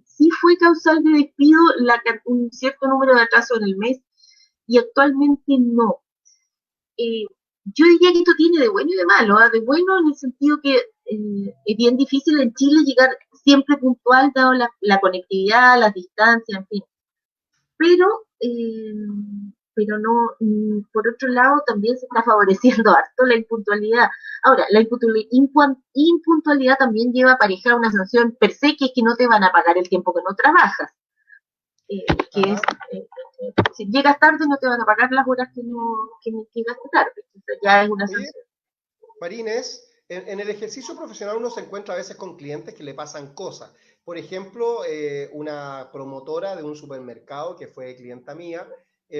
sí fue causal de despido un cierto número de atrasos en el mes y actualmente no. Eh, yo diría que esto tiene de bueno y de malo. De bueno en el sentido que es bien difícil en Chile llegar siempre puntual, dado la conectividad, las distancias, en fin. Pero, eh, pero no, por otro lado, también se está favoreciendo harto la impuntualidad. Ahora, la impuntualidad también lleva aparejada una sanción per se, que es que no te van a pagar el tiempo que no trabajas. Que es, Ajá. si llegas tarde no te van a pagar las horas que llegaste tarde. Entonces ya es una Oye, sanción. Marines, en el ejercicio profesional uno se encuentra a veces con clientes que le pasan cosas. Por ejemplo, una promotora de un supermercado que fue clienta mía,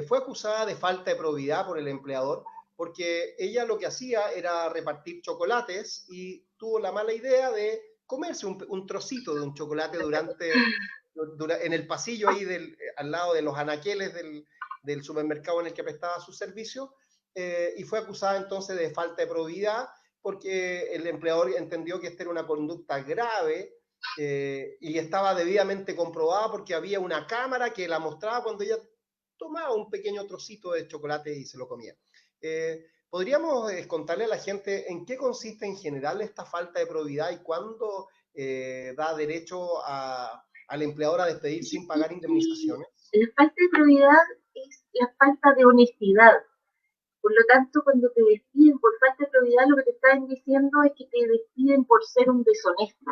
fue acusada de falta de probidad por el empleador porque ella lo que hacía era repartir chocolates y tuvo la mala idea de comerse un trocito de un chocolate en el pasillo ahí al lado de los anaqueles del supermercado en el que prestaba su servicio, y fue acusada entonces de falta de probidad porque el empleador entendió que esta era una conducta grave, y estaba debidamente comprobada porque había una cámara que la mostraba cuando ella tomaba un pequeño trocito de chocolate y se lo comía. ¿Podríamos contarle a la gente en qué consiste en general esta falta de probidad y cuándo da derecho al empleador a despedir sin pagar indemnizaciones? La falta de probidad es la falta de honestidad. Por lo tanto, cuando te despiden por falta de probidad, lo que te están diciendo es que te despiden por ser un deshonesto.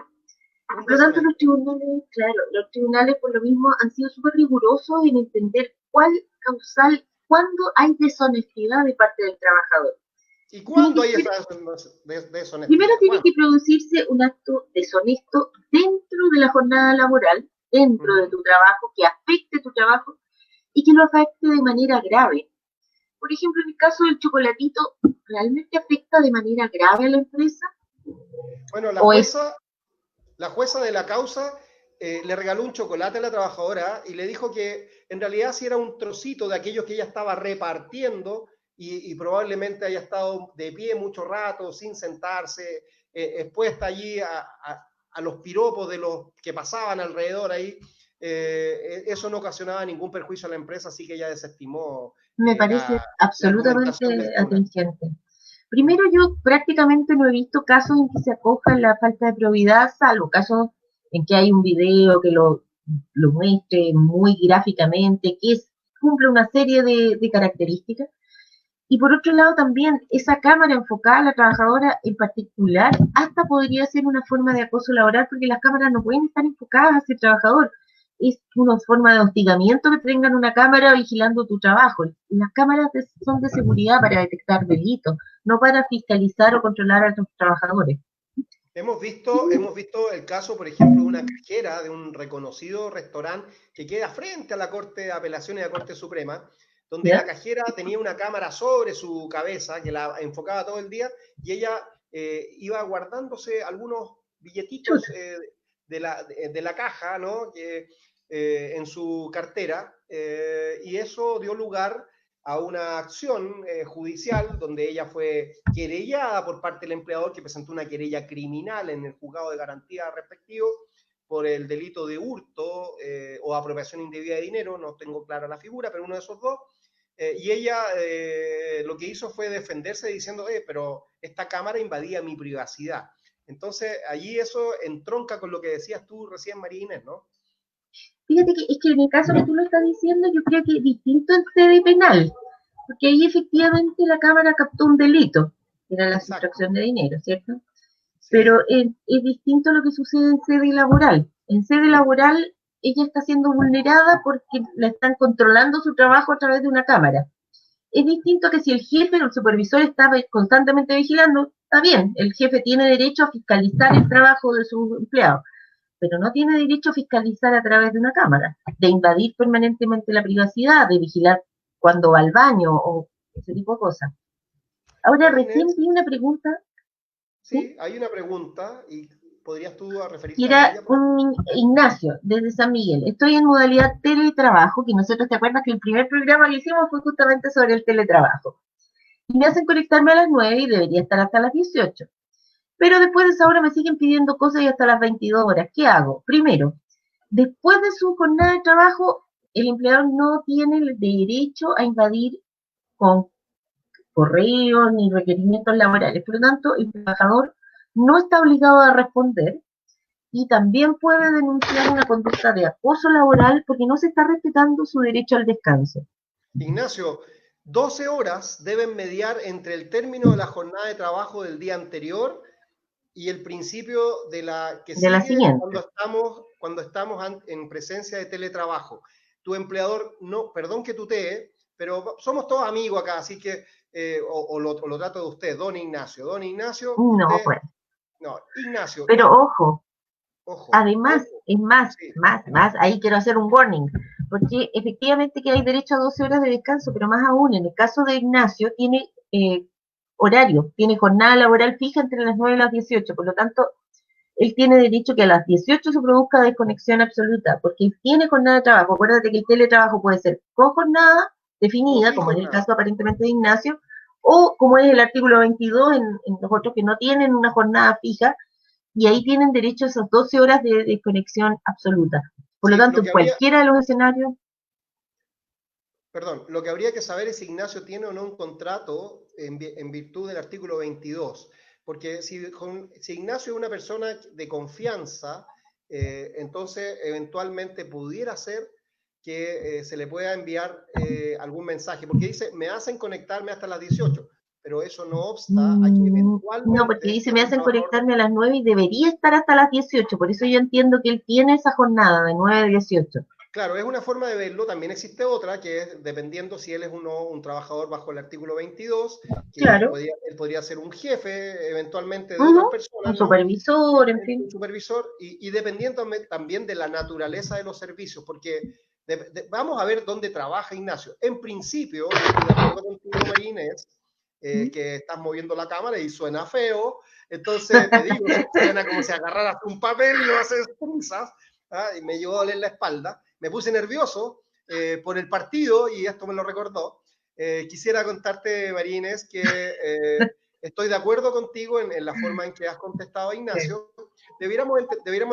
Un Por lo tanto, deshonesto. los tribunales por lo mismo han sido súper rigurosos en entender cuál causal, cuándo hay deshonestidad de parte del trabajador. ¿Y Tiene cuándo que hay ser, esa primero deshonestidad? tiene ¿Cuándo? que producirse un acto deshonesto dentro de la jornada laboral, Uh dentro de -huh. tu trabajo, que afecte tu trabajo y que lo afecte de manera grave. Por ejemplo, en el caso del chocolatito, ¿realmente afecta de manera grave a la empresa? Bueno, ¿O es la jueza de la causa le regaló un chocolate a la trabajadora y le dijo que en realidad si era un trocito de aquellos que ella estaba repartiendo y probablemente haya estado de pie mucho rato, sin sentarse, expuesta allí a los piropos de los que pasaban alrededor ahí, eso no ocasionaba ningún perjuicio a la empresa, así que ella desestimó me parece la absolutamente argumentación del tribunal. atingente? Primero, yo prácticamente no he visto casos en que se acoja la falta de probidad, salvo casos en que hay un video que lo muestre muy gráficamente, cumple una serie de características. Y por otro lado, también esa cámara enfocada a la trabajadora en particular, hasta podría ser una forma de acoso laboral, porque las cámaras no pueden estar enfocadas hacia el trabajador. Es una forma de hostigamiento que tengan una cámara vigilando tu trabajo. Las cámaras son de seguridad para detectar delitos, no para fiscalizar o controlar a tus trabajadores. Hemos visto el caso, por ejemplo, de una cajera de un reconocido restaurante que queda frente a la Corte de Apelaciones y a la Corte Suprema, donde la ¿Ya? cajera tenía una cámara sobre su cabeza que la enfocaba todo el día y ella iba guardándose algunos billetitos Chuta. de la caja, ¿no? En su cartera, y eso dio lugar a una acción judicial donde ella fue querellada por parte del empleador, que presentó una querella criminal en el juzgado de garantía respectivo por el delito de hurto o apropiación indebida de dinero, no tengo clara la figura, pero uno de esos dos. Y ella lo que hizo fue defenderse diciendo, pero esta cámara invadía mi privacidad. Entonces, allí eso entronca con lo que decías tú recién, María Inés, ¿no? Fíjate que es que en el caso que tú lo estás diciendo, yo creo que es distinto en sede penal, porque ahí efectivamente la Cámara captó un delito, que era la Exacto. sustracción de dinero, ¿cierto? Pero Sí. es distinto lo que sucede en sede laboral. En sede laboral, ella está siendo vulnerada porque la están controlando su trabajo a través de una cámara. Es distinto que si el jefe o el supervisor está constantemente vigilando, está bien, el jefe tiene derecho a fiscalizar el trabajo de sus empleados, pero no tiene derecho a fiscalizar a través de una cámara, de invadir permanentemente la privacidad, de vigilar cuando va al baño o ese tipo de cosas. Ahora, María recién Inés, vi una pregunta, ¿sí? sí, hay una pregunta y podrías tú Que referirte a era ella, por favor. un Ignacio, desde San Miguel. Estoy en modalidad teletrabajo, que nosotros, ¿te acuerdas que el primer programa que hicimos fue justamente sobre el teletrabajo? Y me hacen conectarme a las 9 y debería estar hasta las 18. Pero después de esa hora me siguen pidiendo cosas y hasta las 22 horas. ¿Qué hago? Primero, después de su jornada de trabajo, el empleador no tiene el derecho a invadir con correos ni requerimientos laborales. Por lo tanto, el trabajador no está obligado a responder y también puede denunciar una conducta de acoso laboral porque no se está respetando su derecho al descanso. Ignacio, 12 horas deben mediar entre el término de la jornada de trabajo del día anterior y el principio de la que De la sigue siguiente. cuando estamos en presencia de teletrabajo. Tu empleador, no, perdón que tutee, pero somos todos amigos acá, así que, o lo trato de usted, don Ignacio. Don Ignacio, No, usted, pues. no, Ignacio, Pero ojo, ojo, además, ojo, es más, sí, ahí quiero hacer un warning, porque efectivamente que hay derecho a 12 horas de descanso, pero más aún, en el caso de Ignacio, tiene horario, tiene jornada laboral fija entre las 9 y las 18, por lo tanto, él tiene derecho que a las 18 se produzca desconexión absoluta, porque él tiene jornada de trabajo. Acuérdate que el teletrabajo puede ser con jornada o definida, sin como en el jornada. caso aparentemente de Ignacio, o como es el artículo 22 en los otros que no tienen una jornada fija, y ahí tienen derecho a esas 12 horas de desconexión absoluta. Por lo Sí, tanto, lo en que habría, cualquiera de los escenarios, perdón, lo que habría que saber es si Ignacio tiene o no un contrato en virtud del artículo 22. Porque si Ignacio es una persona de confianza, entonces eventualmente pudiera ser que se le pueda enviar algún mensaje. Porque dice, me hacen conectarme hasta las 18, pero eso no obsta a que no, porque eventualmente, dice si me es un hacen trabajador. conectarme a las 9 y debería estar hasta las 18. Por eso yo entiendo que él tiene esa jornada de 9 a 18. Claro, es una forma de verlo. También existe otra, que es dependiendo si él es un trabajador bajo el artículo 22, que Claro, él podría ser un jefe eventualmente de otras un personas, ¿no? supervisor, en fin. Un supervisor, y dependiendo también de la naturaleza de los servicios, porque vamos a ver dónde trabaja Ignacio. En principio, yo estoy de acuerdo contigo, María Inés, que estás moviendo la cámara y suena feo, entonces te digo, suena como si agarraras un papel y lo haces trizas, ¿ah? Y me llevó a doler la espalda. Me puse nervioso por el partido y esto me lo recordó. Quisiera contarte, María Inés, que estoy de acuerdo contigo en la forma en que has contestado a Ignacio. Debiéramos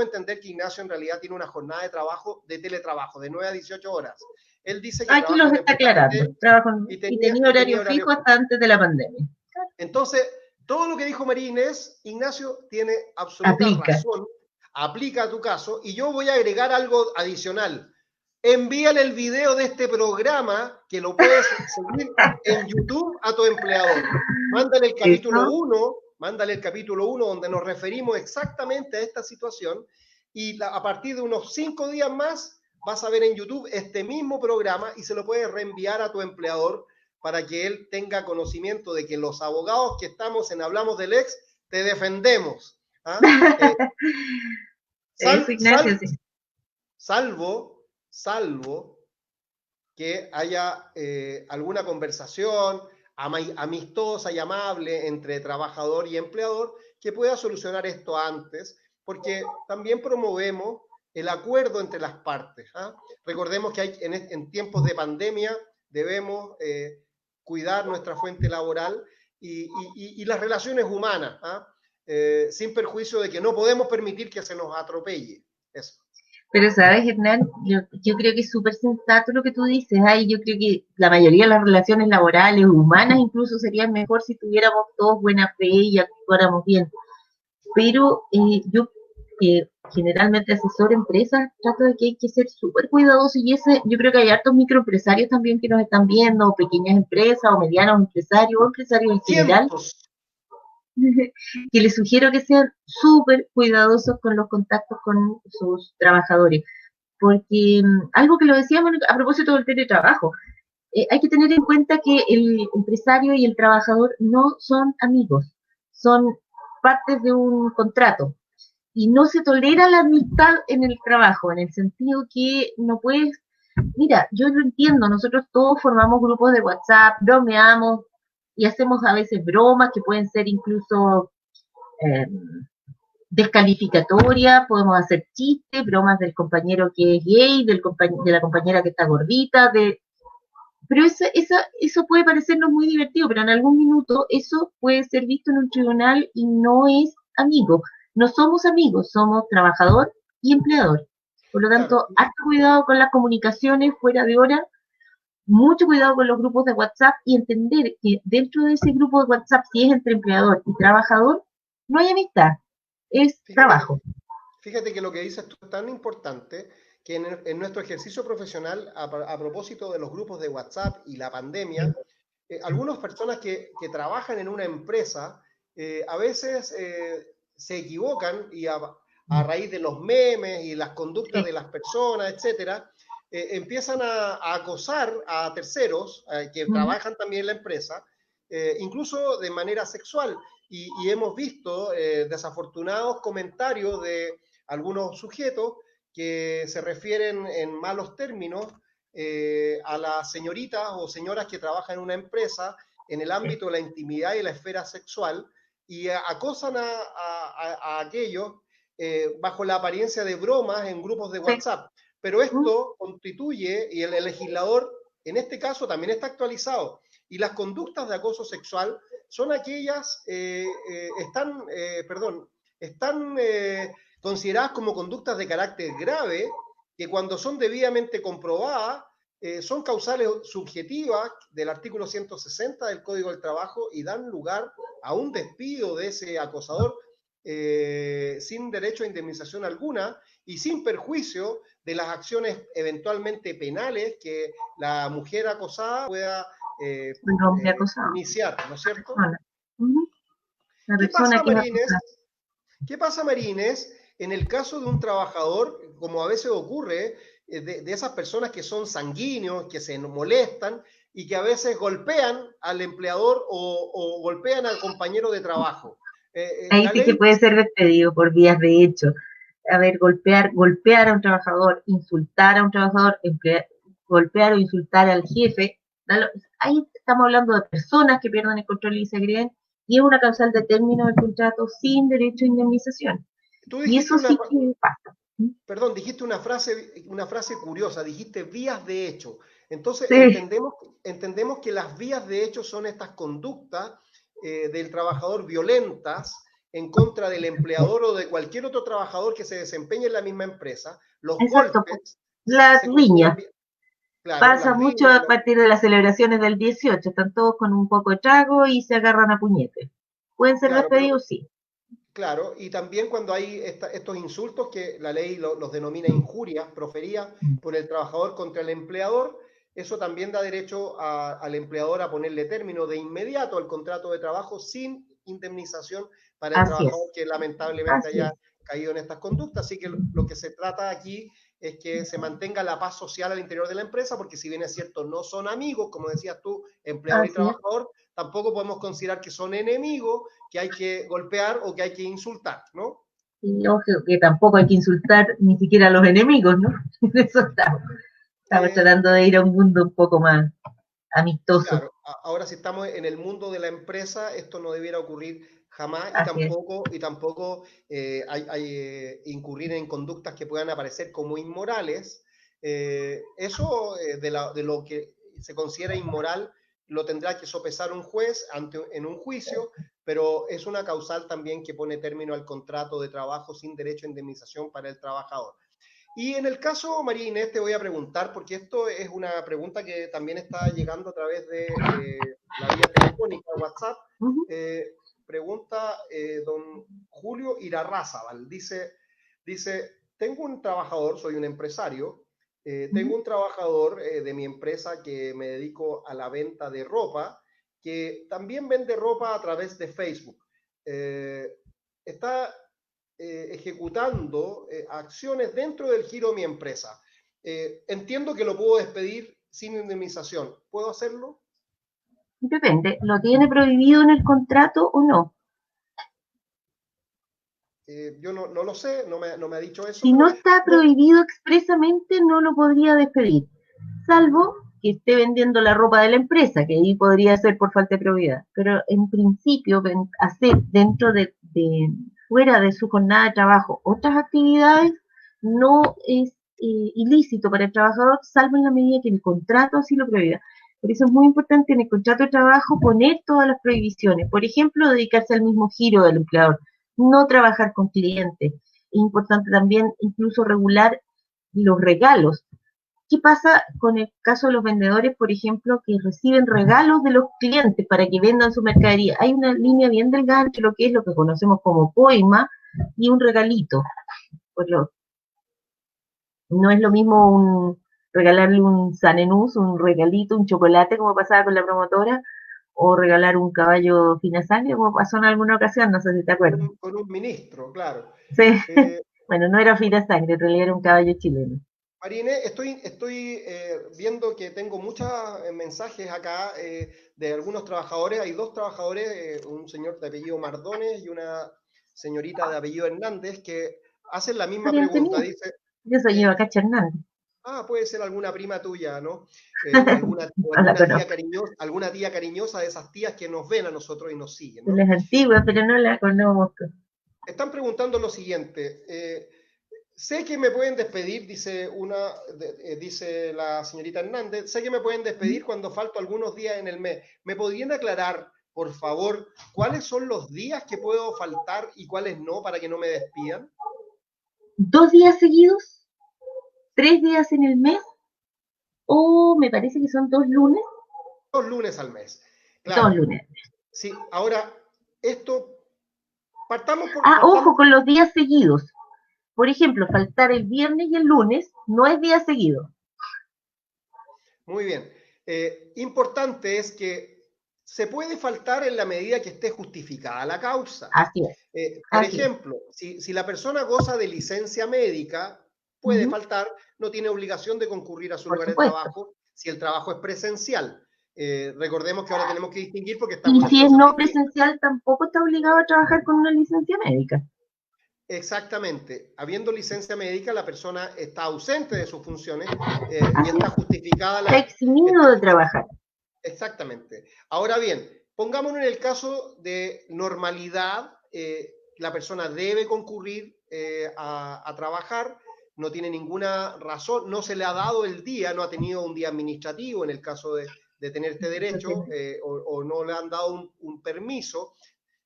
entender que Ignacio en realidad tiene una jornada de trabajo, de teletrabajo, de 9 a 18 horas. Él dice que Aquí trabaja los en una está empresa aclarando. PT Trabajo y tenía y horario tenía horario fijo fijo. hasta antes de la pandemia. Entonces, todo lo que dijo María Inés, Ignacio tiene absoluta Aplica. razón, aplica a tu caso, y yo voy a agregar algo adicional. Envíale el video de este programa, que lo puedes seguir en YouTube, a tu empleador. Mándale el capítulo Eso. 1, mándale el capítulo 1 donde nos referimos exactamente a esta situación, y a partir de unos 5 días más vas a ver en YouTube este mismo programa y se lo puedes reenviar a tu empleador para que él tenga conocimiento de que los abogados que estamos en Hablamos del Ex te defendemos. ¿Ah? Eso, Sal, Ignacio, sal, sí. salvo que haya alguna conversación amistosa y amable entre trabajador y empleador que pueda solucionar esto antes, porque también promovemos el acuerdo entre las partes. ¿Ah? Recordemos que hay en tiempos de pandemia debemos cuidar nuestra fuente laboral y las relaciones humanas, ¿ah? Sin perjuicio de que no podemos permitir que se nos atropelle. Eso. Pero sabes, Hernán, yo creo que es súper sensato lo que tú dices. Ay, yo creo que la mayoría de las relaciones laborales, humanas, incluso serían mejor si tuviéramos todos buena fe y actuáramos bien. Pero yo generalmente asesoro empresas, trato de que hay que ser súper cuidadosos y yo creo que hay hartos microempresarios también que nos están viendo, o pequeñas empresas, o medianos empresarios, o empresarios en general, Cientos. que les sugiero que sean súper cuidadosos con los contactos con sus trabajadores, porque algo que lo decíamos a propósito del teletrabajo, hay que tener en cuenta que el empresario y el trabajador no son amigos, son partes de un contrato y no se tolera la amistad en el trabajo, en el sentido que no puedes, mira, yo lo entiendo, nosotros todos formamos grupos de WhatsApp, bromeamos y hacemos a veces bromas que pueden ser incluso eh, descalificatorias, podemos hacer chistes, bromas del compañero que es gay, de la compañera que está gordita, pero eso puede parecernos muy divertido, pero en algún minuto eso puede ser visto en un tribunal y no es amigo. No somos amigos, somos trabajador y empleador. Por lo Claro. tanto, harto cuidado con las comunicaciones fuera de hora, mucho cuidado con los grupos de WhatsApp y entender que dentro de ese grupo de WhatsApp, si es entre empleador y trabajador, no hay amistad, es Fíjate, trabajo. fíjate que lo que dices tú es tan importante que en nuestro ejercicio profesional, a propósito de los grupos de WhatsApp y la pandemia, algunas personas que trabajan en una empresa a veces se equivocan y a raíz de los memes y las conductas Sí. de las personas, etcétera, empiezan a acosar a terceros que trabajan también en la empresa, incluso de manera sexual. Y hemos visto desafortunados comentarios de algunos sujetos que se refieren en malos términos a las señoritas o señoras que trabajan en una empresa en el ámbito de la intimidad y la esfera sexual y acosan a aquellos bajo la apariencia de bromas en grupos de Sí. WhatsApp. Pero esto constituye, y el legislador en este caso también está actualizado, y las conductas de acoso sexual son aquellas, están consideradas como conductas de carácter grave que cuando son debidamente comprobadas son causales subjetivas del artículo 160 del Código del Trabajo y dan lugar a un despido de ese acosador sin derecho a indemnización alguna y sin perjuicio de las acciones eventualmente penales que la mujer acosada pueda El hombre acosado, iniciar, ¿no es la cierto? persona. La ¿Qué persona pasa, que es Marines? acosada. ¿Qué pasa, Marines, en el caso de un trabajador, como a veces ocurre, de esas personas que son sanguíneos, que se molestan y que a veces golpean al empleador o golpean al compañero de trabajo? Ahí La sí que ley, puede ser despedido por vías de hecho. A ver, golpear a un trabajador, insultar a un trabajador, golpear o insultar al jefe. Ahí estamos hablando de personas que pierden el control y se agreden, y es una causal de término del contrato sin derecho a indemnización. tú Y dijiste eso sí que pasa. perdón, dijiste una frase curiosa, dijiste vías de hecho. Entonces Sí, entendemos que las vías de hecho son estas conductas del trabajador violentas en contra del empleador o de cualquier otro trabajador que se desempeñe en la misma empresa. Los exacto. golpes Las se consideran, riñas. claro, Pasa las mucho riñas, a partir de las celebraciones del 18. Están todos con un poco de trago y se agarran a puñetes. ¿Pueden ser claro, pero despedidos? Sí. claro, y también cuando hay estos insultos que la ley los denomina injurias proferidas por el trabajador contra el empleador, eso también da derecho al empleador a ponerle término de inmediato al contrato de trabajo sin indemnización para el Así trabajador es. que lamentablemente Así haya es. caído en estas conductas. Así que lo que se trata aquí es que se mantenga la paz social al interior de la empresa, porque si bien es cierto, no son amigos, como decías tú, empleador y Así es. trabajador, tampoco podemos considerar que son enemigos que hay que golpear o que hay que insultar, ¿no? Y ojo, que tampoco hay que insultar ni siquiera a los enemigos, ¿no? Eso estamos Eh, tratando de ir a un mundo un poco más amistoso. claro, ahora si estamos en el mundo de la empresa, esto no debiera ocurrir jamás Así es. y tampoco incurrir en conductas que puedan aparecer como inmorales. Eso de lo que se considera inmoral, lo tendrá que sopesar un juez en un juicio, pero es una causal también que pone término al contrato de trabajo sin derecho a indemnización para el trabajador. Y en el caso, María Inés, te voy a preguntar, porque esto es una pregunta que también está llegando a través de la vía telefónica, WhatsApp. Pregunta don Julio Irarrázaval, dice, tengo un trabajador, soy un empresario, tengo un trabajador de mi empresa que me dedico a la venta de ropa, que también vende ropa a través de Facebook. Está ejecutando acciones dentro del giro de mi empresa. Entiendo que lo puedo despedir sin indemnización. ¿Puedo hacerlo? Depende, ¿lo tiene prohibido en el contrato o no? Yo no lo sé, no me ha dicho eso, Si pero no está prohibido expresamente, no lo podría despedir, salvo que esté vendiendo la ropa de la empresa, que ahí podría ser por falta de probidad. Pero en principio, hacer dentro fuera de su jornada de trabajo otras actividades no es ilícito para el trabajador, salvo en la medida que el contrato así lo prohíba. Por eso es muy importante en el contrato de trabajo poner todas las prohibiciones. Por ejemplo, dedicarse al mismo giro del empleador, no trabajar con clientes. Es importante también incluso regular los regalos. ¿Qué pasa con el caso de los vendedores, por ejemplo, que reciben regalos de los clientes para que vendan su mercadería? Hay una línea bien delgada entre lo que es lo que conocemos como coima y un regalito. No es lo mismo regalarle un sanenús, un regalito, un chocolate, como pasaba con la promotora, o regalar un caballo fina sangre, como pasó en alguna ocasión, no sé si te acuerdas. Con un ministro, claro. Sí. Bueno, no era fina sangre, en realidad era un caballo chileno. Marine, estoy viendo que tengo muchos mensajes acá de algunos trabajadores. Hay dos trabajadores, un señor de apellido Mardones y una señorita de apellido Hernández, que hacen la misma pregunta. Dice, yo soy Eva Cacho Hernández. Puede ser alguna prima tuya, ¿no? Alguna tía cariñosa de esas tías que nos ven a nosotros y nos siguen, ¿no? Las antiguas, pero no la conozco. Están preguntando lo siguiente. Sé que me pueden despedir, dice la señorita Hernández, sé que me pueden despedir cuando falto algunos días en el mes. ¿Me podrían aclarar, por favor, cuáles son los días que puedo faltar y cuáles no para que no me despidan? 2 días seguidos, 3 días en el mes, o me parece que son 2 lunes. 2 lunes al mes. Claro. 2 lunes. Sí, ahora, esto, partamos por... Ojo con los días seguidos. Por ejemplo, faltar el viernes y el lunes no es día seguido. Muy bien. Importante es que se puede faltar en la medida que esté justificada la causa. Así es. Por ejemplo, si la persona goza de licencia médica, puede faltar, no tiene obligación de concurrir a su lugar de trabajo si el trabajo es presencial. Recordemos que ahora tenemos que distinguir porque estamos en si es no presencial, tampoco está obligado a trabajar con una licencia médica. Exactamente. Habiendo licencia médica, la persona está ausente de sus funciones y está justificada Está eximido de trabajar. Exactamente. Ahora bien, pongámonos en el caso de normalidad, la persona debe concurrir a trabajar, no tiene ninguna razón, no se le ha dado el día, no ha tenido un día administrativo en el caso de tener este derecho, o no le han dado un permiso,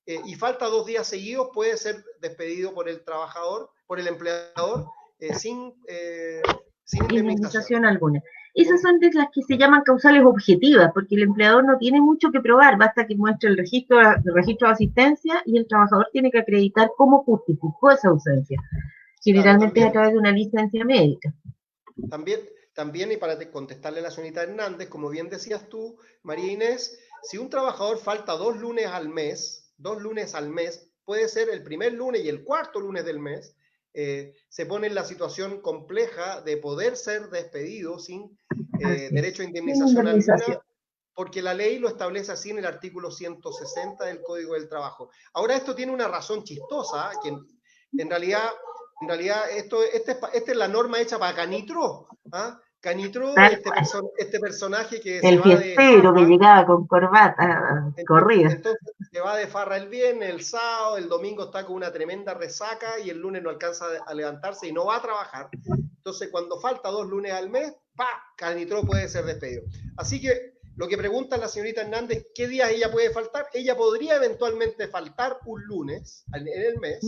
y falta 2 días seguidos, puede ser despedido por el trabajador, por el empleador, sin indemnización alguna. Esas son de las que se llaman causales objetivas, porque el empleador no tiene mucho que probar, basta que muestre el registro de asistencia y el trabajador tiene que acreditar cómo justificó esa ausencia. Generalmente claro, es a través de una licencia médica. También, y para contestarle a la señorita Hernández, como bien decías tú, María Inés, si un trabajador falta 2 lunes al mes, puede ser el primer lunes y el cuarto lunes del mes, se pone en la situación compleja de poder ser despedido sin derecho a indemnización alguna, porque la ley lo establece así en el artículo 160 del Código del Trabajo. Ahora, esto tiene una razón chistosa, que en realidad esta es la norma hecha para Canitro. Canitro, este personaje que se va de farra, que llegaba con corbata corrida. Entonces se va de farra el viernes, el sábado, el domingo está con una tremenda resaca y el lunes no alcanza a levantarse y no va a trabajar. Entonces, cuando falta 2 lunes al mes, ¡pa! Carnitró puede ser despedido. Así que lo que pregunta la señorita Hernández, ¿qué días ella puede faltar? Ella podría eventualmente faltar un lunes en el mes,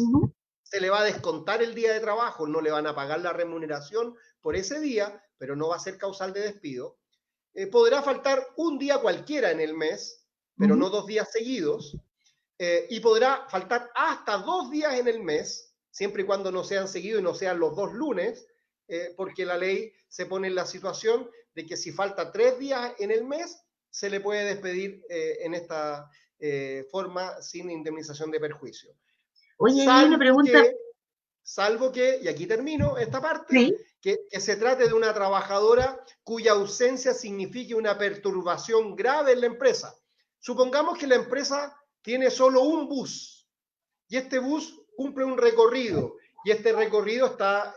se le va a descontar el día de trabajo, no le van a pagar la remuneración por ese día, pero no va a ser causal de despido. Podrá faltar un día cualquiera en el mes, pero no 2 días seguidos, y podrá faltar hasta 2 días en el mes, siempre y cuando no sean seguidos y no sean los 2 lunes, porque la ley se pone en la situación de que si falta 3 días en el mes, se le puede despedir en esta forma sin indemnización de perjuicio. Oye, hay una pregunta. Salvo que, y aquí termino esta parte, ¿sí? que se trate de una trabajadora cuya ausencia signifique una perturbación grave en la empresa. Supongamos que la empresa tiene solo un bus y este bus cumple un recorrido y este recorrido está,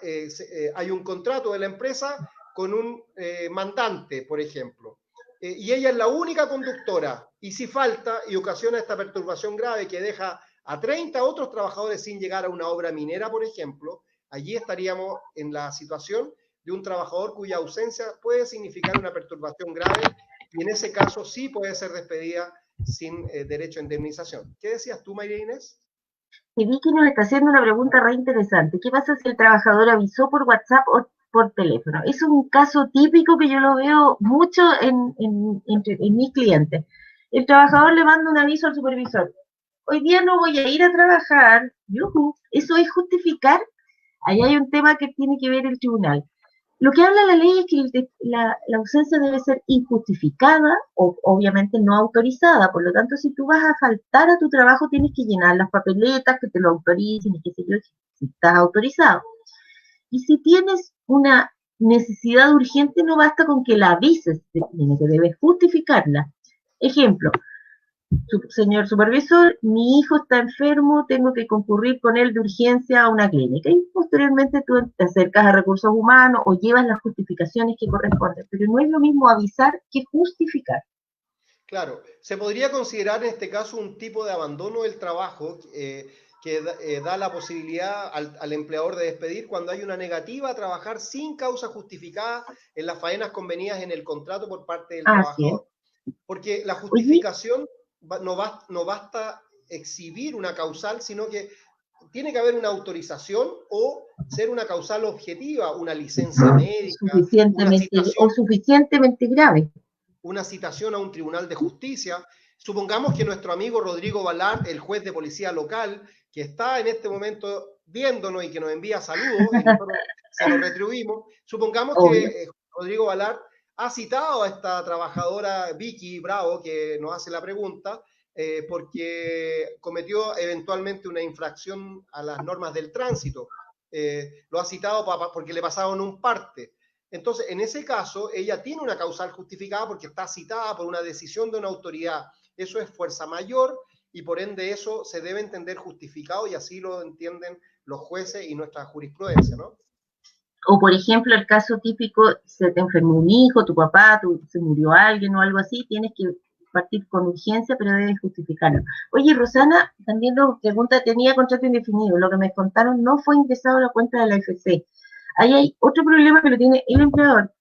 hay un contrato de la empresa con un mandante, por ejemplo, y ella es la única conductora y si falta y ocasiona esta perturbación grave que deja a 30 otros trabajadores sin llegar a una obra minera, por ejemplo, allí estaríamos en la situación de un trabajador cuya ausencia puede significar una perturbación grave y en ese caso sí puede ser despedida sin derecho a indemnización. ¿Qué decías tú, María Inés? Y Vicky nos está haciendo una pregunta re interesante. ¿Qué pasa si el trabajador avisó por WhatsApp o por teléfono? Es un caso típico que yo lo veo mucho en mis clientes. El trabajador le manda un aviso al supervisor. Hoy día no voy a ir a trabajar. ¡Yujú! ¿Eso es justificar? Ahí hay un tema que tiene que ver el tribunal. Lo que habla la ley es que la ausencia debe ser injustificada o obviamente no autorizada. Por lo tanto, si tú vas a faltar a tu trabajo, tienes que llenar las papeletas que te lo autoricen y qué sé yo, si estás autorizado. Y si tienes una necesidad urgente, no basta con que la avises, sino que debes justificarla. Ejemplo, señor supervisor, mi hijo está enfermo, tengo que concurrir con él de urgencia a una clínica. Y posteriormente tú te acercas a recursos humanos o llevas las justificaciones que corresponden. Pero no es lo mismo avisar que justificar. Claro, se podría considerar en este caso un tipo de abandono del trabajo que da la posibilidad al empleador de despedir cuando hay una negativa a trabajar sin causa justificada en las faenas convenidas en el contrato por parte del trabajador. Porque la justificación no basta exhibir una causal, sino que tiene que haber una autorización o ser una causal objetiva, una licencia médica, suficientemente grave. Una citación a un tribunal de justicia. Supongamos que nuestro amigo Rodrigo Valar, el juez de policía local, que está en este momento viéndonos y que nos envía saludos, y nosotros se lo retribuimos, supongamos que Rodrigo Valar ha citado a esta trabajadora Vicky Bravo, que nos hace la pregunta, porque cometió eventualmente una infracción a las normas del tránsito. Lo ha citado porque le pasaron un parte. Entonces, en ese caso, ella tiene una causal justificada porque está citada por una decisión de una autoridad. Eso es fuerza mayor y por ende eso se debe entender justificado y así lo entienden los jueces y nuestra jurisprudencia, ¿no? O, por ejemplo, el caso típico, se te enfermó un hijo, tu papá, se murió alguien o algo así, tienes que partir con urgencia, pero debes justificarlo. Oye, Rosana, también nos pregunta, tenía contrato indefinido, lo que me contaron no fue ingresado a la cuenta de la AFC. Ahí hay otro problema que lo tiene el empleador,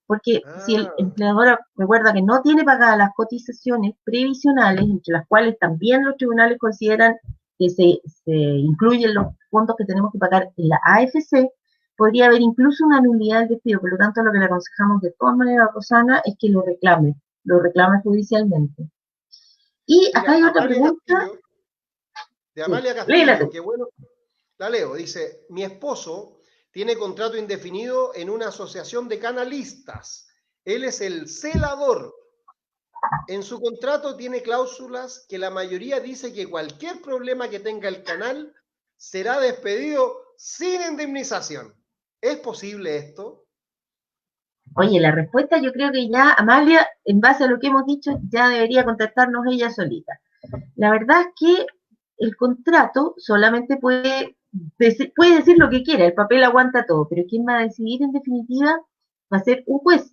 porque si el empleador recuerda que no tiene pagadas las cotizaciones previsionales, entre las cuales también los tribunales consideran que se incluyen los fondos que tenemos que pagar en la AFC, podría haber incluso una nulidad del despido. Por lo tanto, lo que le aconsejamos de todas maneras a Rosana es que lo reclame judicialmente. Y acá hay otra pregunta. De Amalia Castillo, que bueno, la leo, dice, mi esposo tiene contrato indefinido en una asociación de canalistas. Él es el celador. En su contrato tiene cláusulas que la mayoría dice que cualquier problema que tenga el canal será despedido sin indemnización. ¿Es posible esto? Oye, la respuesta yo creo que ya Amalia, en base a lo que hemos dicho, ya debería contestarnos ella solita. La verdad es que el contrato solamente puede decir lo que quiera, el papel aguanta todo, pero quien va a decidir en definitiva va a ser un juez.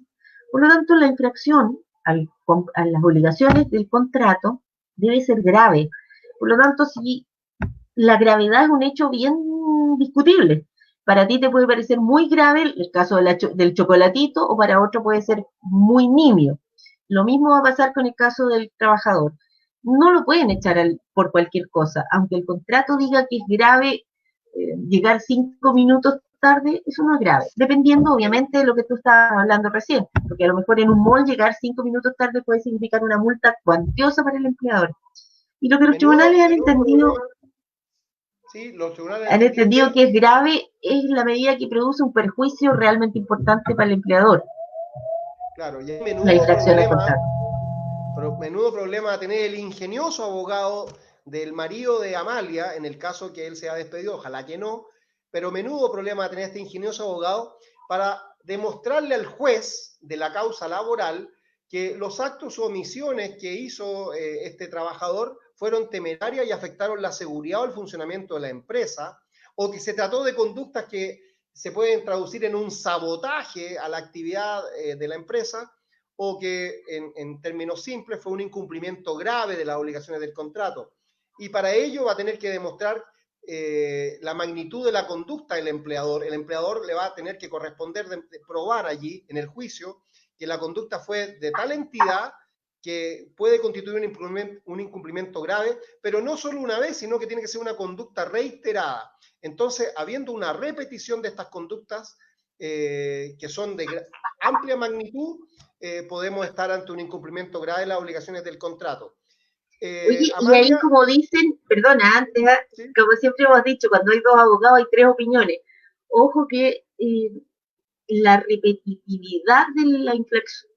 Por lo tanto, la infracción a las obligaciones del contrato debe ser grave. Por lo tanto, si la gravedad es un hecho bien discutible, para ti te puede parecer muy grave el caso del chocolatito o para otro puede ser muy nimio. Lo mismo va a pasar con el caso del trabajador. No lo pueden echar por cualquier cosa, aunque el contrato diga que es grave llegar 5 minutos tarde, eso no es grave, dependiendo obviamente de lo que tú estabas hablando recién, porque a lo mejor en un mall llegar 5 minutos tarde puede significar una multa cuantiosa para el empleador. Y lo que los tribunales Menudo problema. Sí, los tribunales han entendido que es grave es la medida que produce un perjuicio realmente importante para el empleador. claro, y hay La infracción al contrato. menudo problema va a tener el ingenioso abogado del marido de Amalia, en el caso que él se ha despedido, ojalá que no, pero menudo problema va a tener este ingenioso abogado para demostrarle al juez de la causa laboral que los actos o omisiones que hizo este trabajador fueron temerarias y afectaron la seguridad o el funcionamiento de la empresa, o que se trató de conductas que se pueden traducir en un sabotaje a la actividad de la empresa, o que en términos simples fue un incumplimiento grave de las obligaciones del contrato. Y para ello va a tener que demostrar la magnitud de la conducta del empleador. El empleador le va a tener que corresponder de probar allí, en el juicio, que la conducta fue de tal entidad que puede constituir un incumplimiento grave, pero no solo una vez, sino que tiene que ser una conducta reiterada. Entonces, habiendo una repetición de estas conductas que son de amplia magnitud, podemos estar ante un incumplimiento grave de las obligaciones del contrato. Oye, y ahí Amalia, como dicen, perdona, antes, ¿sí? como siempre hemos dicho, cuando hay dos abogados hay tres opiniones. Ojo que la repetitividad de la infracción,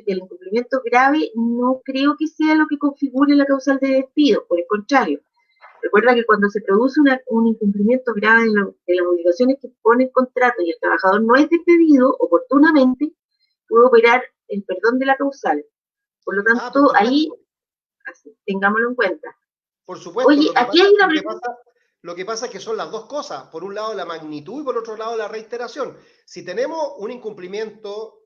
del incumplimiento grave no creo que sea lo que configure la causal de despido, por el contrario. Recuerda que cuando se produce un incumplimiento grave de las obligaciones que pone el contrato y el trabajador no es despedido oportunamente, puede operar el perdón de la causal. Por lo Por tanto, ahí supuesto, así, tengámoslo en cuenta. por supuesto. Oye, aquí hay una pregunta. Lo que pasa es que son las dos cosas. Por un lado la magnitud y por otro lado la reiteración. Si tenemos un incumplimiento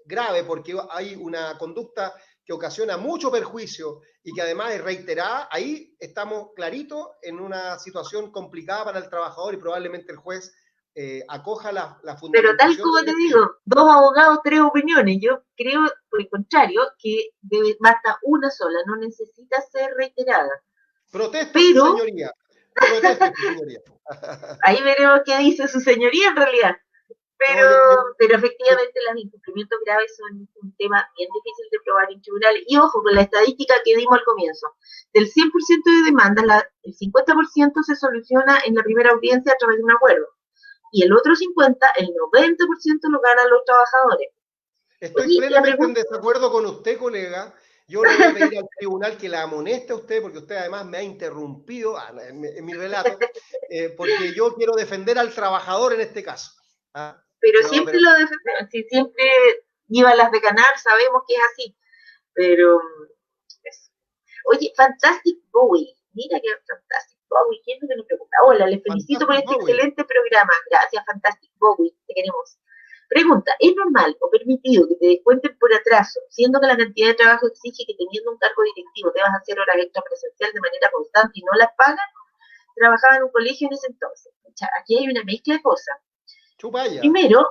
grave porque hay una conducta que ocasiona mucho perjuicio y que además es reiterada, ahí estamos claritos en una situación complicada para el trabajador y probablemente el juez acoja la Pero tal fundamentación como del te despido. digo, dos abogados, tres opiniones. Yo creo, por el contrario, que basta una sola, no necesita ser reiterada. Protesto, su Pero señoría. Protesto, su señoría. ahí veremos qué dice su señoría en realidad. Pero, No, pero yo, efectivamente los incumplimientos graves son un tema bien difícil de probar en tribunales. Y ojo con la estadística que dimos al comienzo. Del 100% de demandas, el 50% se soluciona en la primera audiencia a través de un acuerdo. Y el otro 50%, el 90% lo ganan los trabajadores. estoy Oye, la plenamente en pregunta, desacuerdo con usted, colega. Yo le voy a pedir al tribunal que la amoneste a usted, porque usted además me ha interrumpido en mi relato, porque yo quiero defender al trabajador en este caso. ¿Ah? pero No, siempre lo defendemos, si siempre lleva las de ganar, sabemos que es así. Pero, eso. Oye, Fantastic Bowie, mira que Fantastic Bowie, ¿quién es lo que nos pregunta? Hola, les felicito por Fantastic este Bowie. excelente programa. Gracias, Fantastic Bowie, te queremos. Pregunta, ¿es normal o permitido que te descuenten por atraso, siendo que la cantidad de trabajo exige que teniendo un cargo directivo debas hacer horas extra presencial de manera constante y no las pagan? Trabajaba en un colegio en ese entonces. O sea, aquí hay una mezcla de cosas. Chupaya. Primero,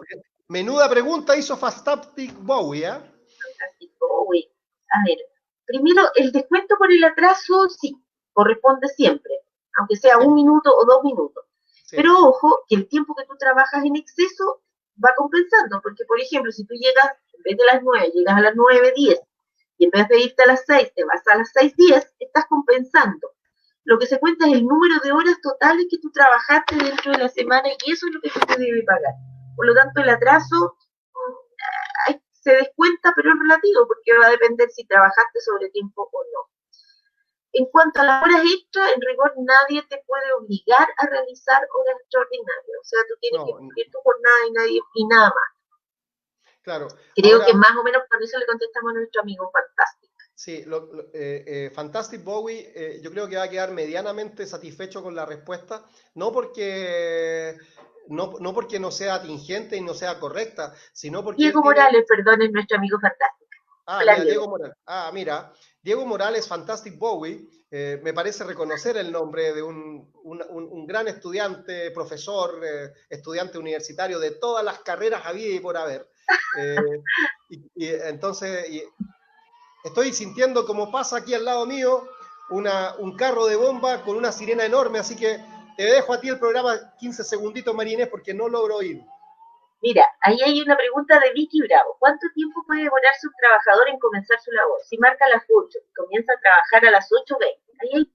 Menuda pregunta hizo Fantastic Bowie, ¿eh? Fantastic Bowie. A ver, primero, el descuento por el atraso sí, corresponde siempre, aunque sea un Siempre. minuto o 2 minutos. Pero Sí. ojo, que el tiempo que tú trabajas en exceso va compensando, porque por ejemplo, si tú llegas, en vez de las 9, llegas a las 9:10, y en vez de irte a las 6, te vas a las 6:10, estás compensando. Lo que se cuenta es el número de horas totales que tú trabajaste dentro de la semana y eso es lo que se te debe pagar. Por lo tanto, el atraso se descuenta, pero es relativo, porque va a depender si trabajaste sobre tiempo o no. En cuanto a las horas extra, en rigor nadie te puede obligar a realizar horas extraordinarias. O sea, tú tienes que No, cumplir tu jornada y nada más. claro. Creo que Ahora, más o menos con eso le contestamos a nuestro amigo fantástico. sí, Fantastic Bowie, yo creo que va a quedar medianamente satisfecho con la respuesta, no porque no sea atingente y no sea correcta, sino porque él Diego tiene, Morales, perdón, es nuestro amigo fantástico. Ah, Hola, mira, Diego. Diego Morales. Ah, mira, Diego Morales, Fantastic Bowie. Me parece reconocer el nombre de un gran estudiante, profesor, estudiante universitario de todas las carreras habidas y por haber. Eh, entonces, estoy sintiendo como pasa aquí al lado mío un carro de bomba con una sirena enorme, así que te dejo a ti el programa 15 segunditos, Marinés, porque no logro oír. Mira, ahí hay una pregunta de Vicky Bravo. ¿Cuánto tiempo puede demorarse un trabajador en comenzar su labor? Si marca a las 8 y comienza a trabajar a las 8:20. Ahí hay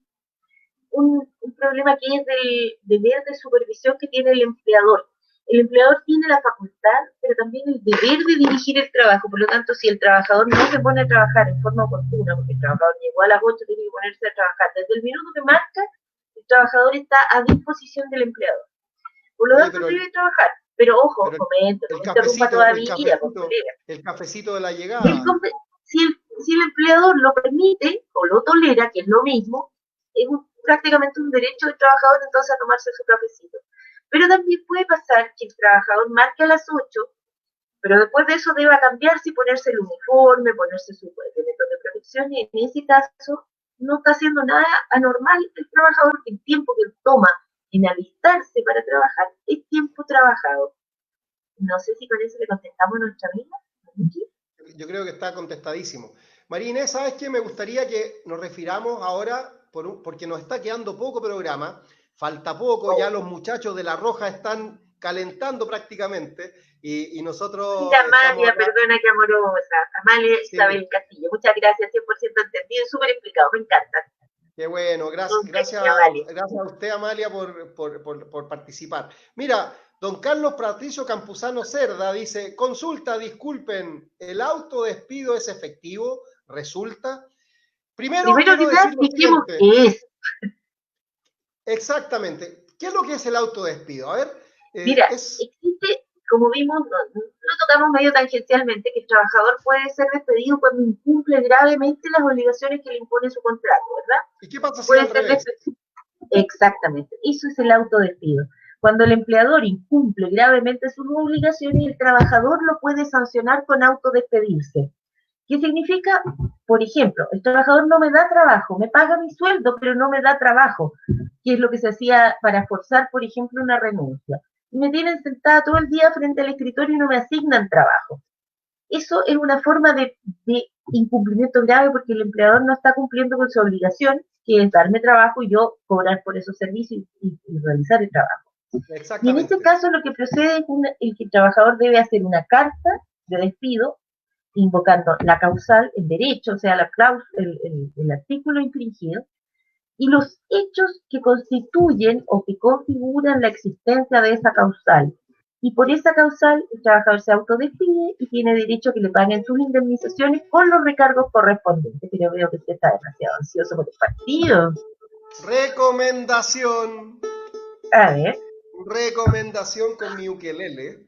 un problema que es del deber de supervisión que tiene el empleador. El empleador tiene la facultad, pero también el deber de dirigir el trabajo. Por lo tanto, si el trabajador no se pone a trabajar en forma oportuna, porque el trabajador llegó a las 8, tiene que ponerse a trabajar. Desde el minuto que marca, el trabajador está a disposición del empleador. Por lo Oye, tanto, debe trabajar. Pero ojo, pero comento, no el me interrumpa cafecito, todavía, colega. el cafecito de la El, llegada. si, si el empleador lo permite o lo tolera, que es lo mismo, es prácticamente un derecho del trabajador entonces a tomarse su cafecito. Pero también puede pasar que el trabajador marque a las 8, pero después de eso deba cambiarse y ponerse el uniforme, ponerse su elementos de protección, y en ese caso no está haciendo nada anormal el trabajador, que el tiempo que toma en alistarse para trabajar es tiempo trabajado. No sé si con eso le contestamos a nuestra amiga. Yo creo que está contestadísimo. María Inés, ¿sabes qué? Me gustaría que nos refiramos ahora, porque nos está quedando poco programa, falta poco, ya los muchachos de La Roja están calentando prácticamente y Mira, nosotros estamos Amalia, acá. perdona que amorosa. Amalia Sí, Isabel Castillo. Muchas gracias, 100% entendido y súper explicado. Me encanta. qué bueno, Un gracias, cariño, Amalia. gracias a usted, Amalia, por participar. Mira, don Carlos Patricio Campuzano Cerda dice, consulta, disculpen, ¿el autodespido es efectivo? ¿Resulta? Primero Primero que quiero nada, decir lo expliquemos siguiente, qué es. exactamente, ¿qué es lo que es el autodespido? A ver, Mira, es existe, como vimos, lo tocamos medio tangencialmente, que el trabajador puede ser despedido cuando incumple gravemente las obligaciones que le impone su contrato, ¿verdad? ¿Y qué pasa si Puede al ser revés? despedido. Exactamente, eso es el autodespido. Cuando el empleador incumple gravemente sus obligaciones, el trabajador lo puede sancionar con autodespedirse. ¿Qué significa? Por ejemplo, el trabajador no me da trabajo, me paga mi sueldo, pero no me da trabajo, que es lo que se hacía para forzar, por ejemplo, una renuncia. Y me tienen sentada todo el día frente al escritorio y no me asignan trabajo. Eso es una forma de incumplimiento grave porque el empleador no está cumpliendo con su obligación, que es darme trabajo y yo cobrar por esos servicios y realizar el trabajo. Y en este Exactamente. caso lo que procede es el que el trabajador debe hacer una carta de despido invocando la causal, el derecho, o sea, la el artículo infringido, y los hechos que constituyen o que configuran la existencia de esa causal. Y por esa causal, el trabajador se autodespide y tiene derecho a que le paguen sus indemnizaciones con los recargos correspondientes. Pero veo que usted está demasiado ansioso por el partido. Recomendación, A ver, recomendación con mi ukelele.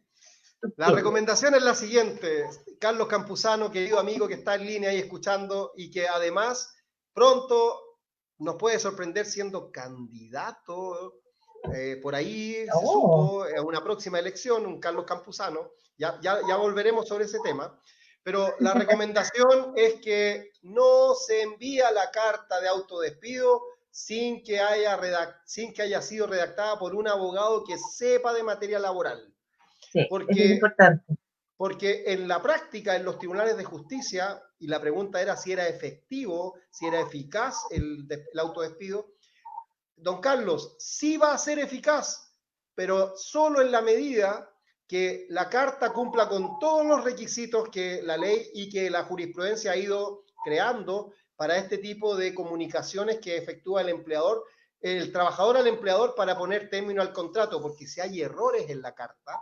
La ¿qué? recomendación es la siguiente, Carlos Campuzano, querido amigo que está en línea ahí escuchando y que además pronto nos puede sorprender siendo candidato, por ahí se Oh, supo, a una próxima elección, un Carlos Campuzano, ya volveremos sobre ese tema, pero la recomendación es que no se envía la carta de autodespido sin que haya sido redactada por un abogado que sepa de materia laboral. sí, es bien Porque importante. porque en la práctica, en los tribunales de justicia, y la pregunta era si era efectivo, si era eficaz el autodespido, don Carlos, sí va a ser eficaz, pero solo en la medida que la carta cumpla con todos los requisitos que la ley y que la jurisprudencia ha ido creando para este tipo de comunicaciones que efectúa el trabajador al empleador para poner término al contrato, porque si hay errores en la carta,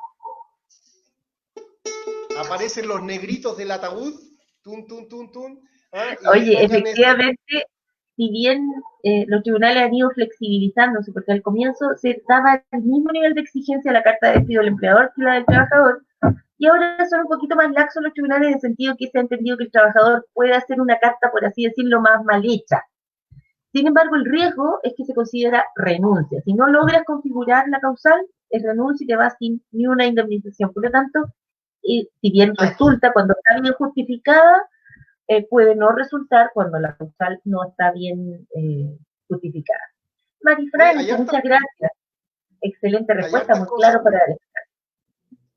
aparecen los negritos del ataúd, tun, tun, tun, tun, ¿ah? Y Oye, pongan este, efectivamente, si bien los tribunales han ido flexibilizándose, porque al comienzo se daba el mismo nivel de exigencia a la carta de despido del empleador que la del trabajador, y ahora son un poquito más laxos los tribunales en el sentido que se ha entendido que el trabajador puede hacer una carta, por así decirlo, más mal hecha. Sin embargo, el riesgo es que se considera renuncia. Si no logras configurar la causal, es renuncia y te vas sin ni una indemnización. Por lo tanto, si bien aquí, resulta cuando está bien justificada, puede no resultar cuando la causal no está bien justificada. Oye, Marifran, muchas gracias. Excelente hay respuesta, hartas muy cosas, claro para él.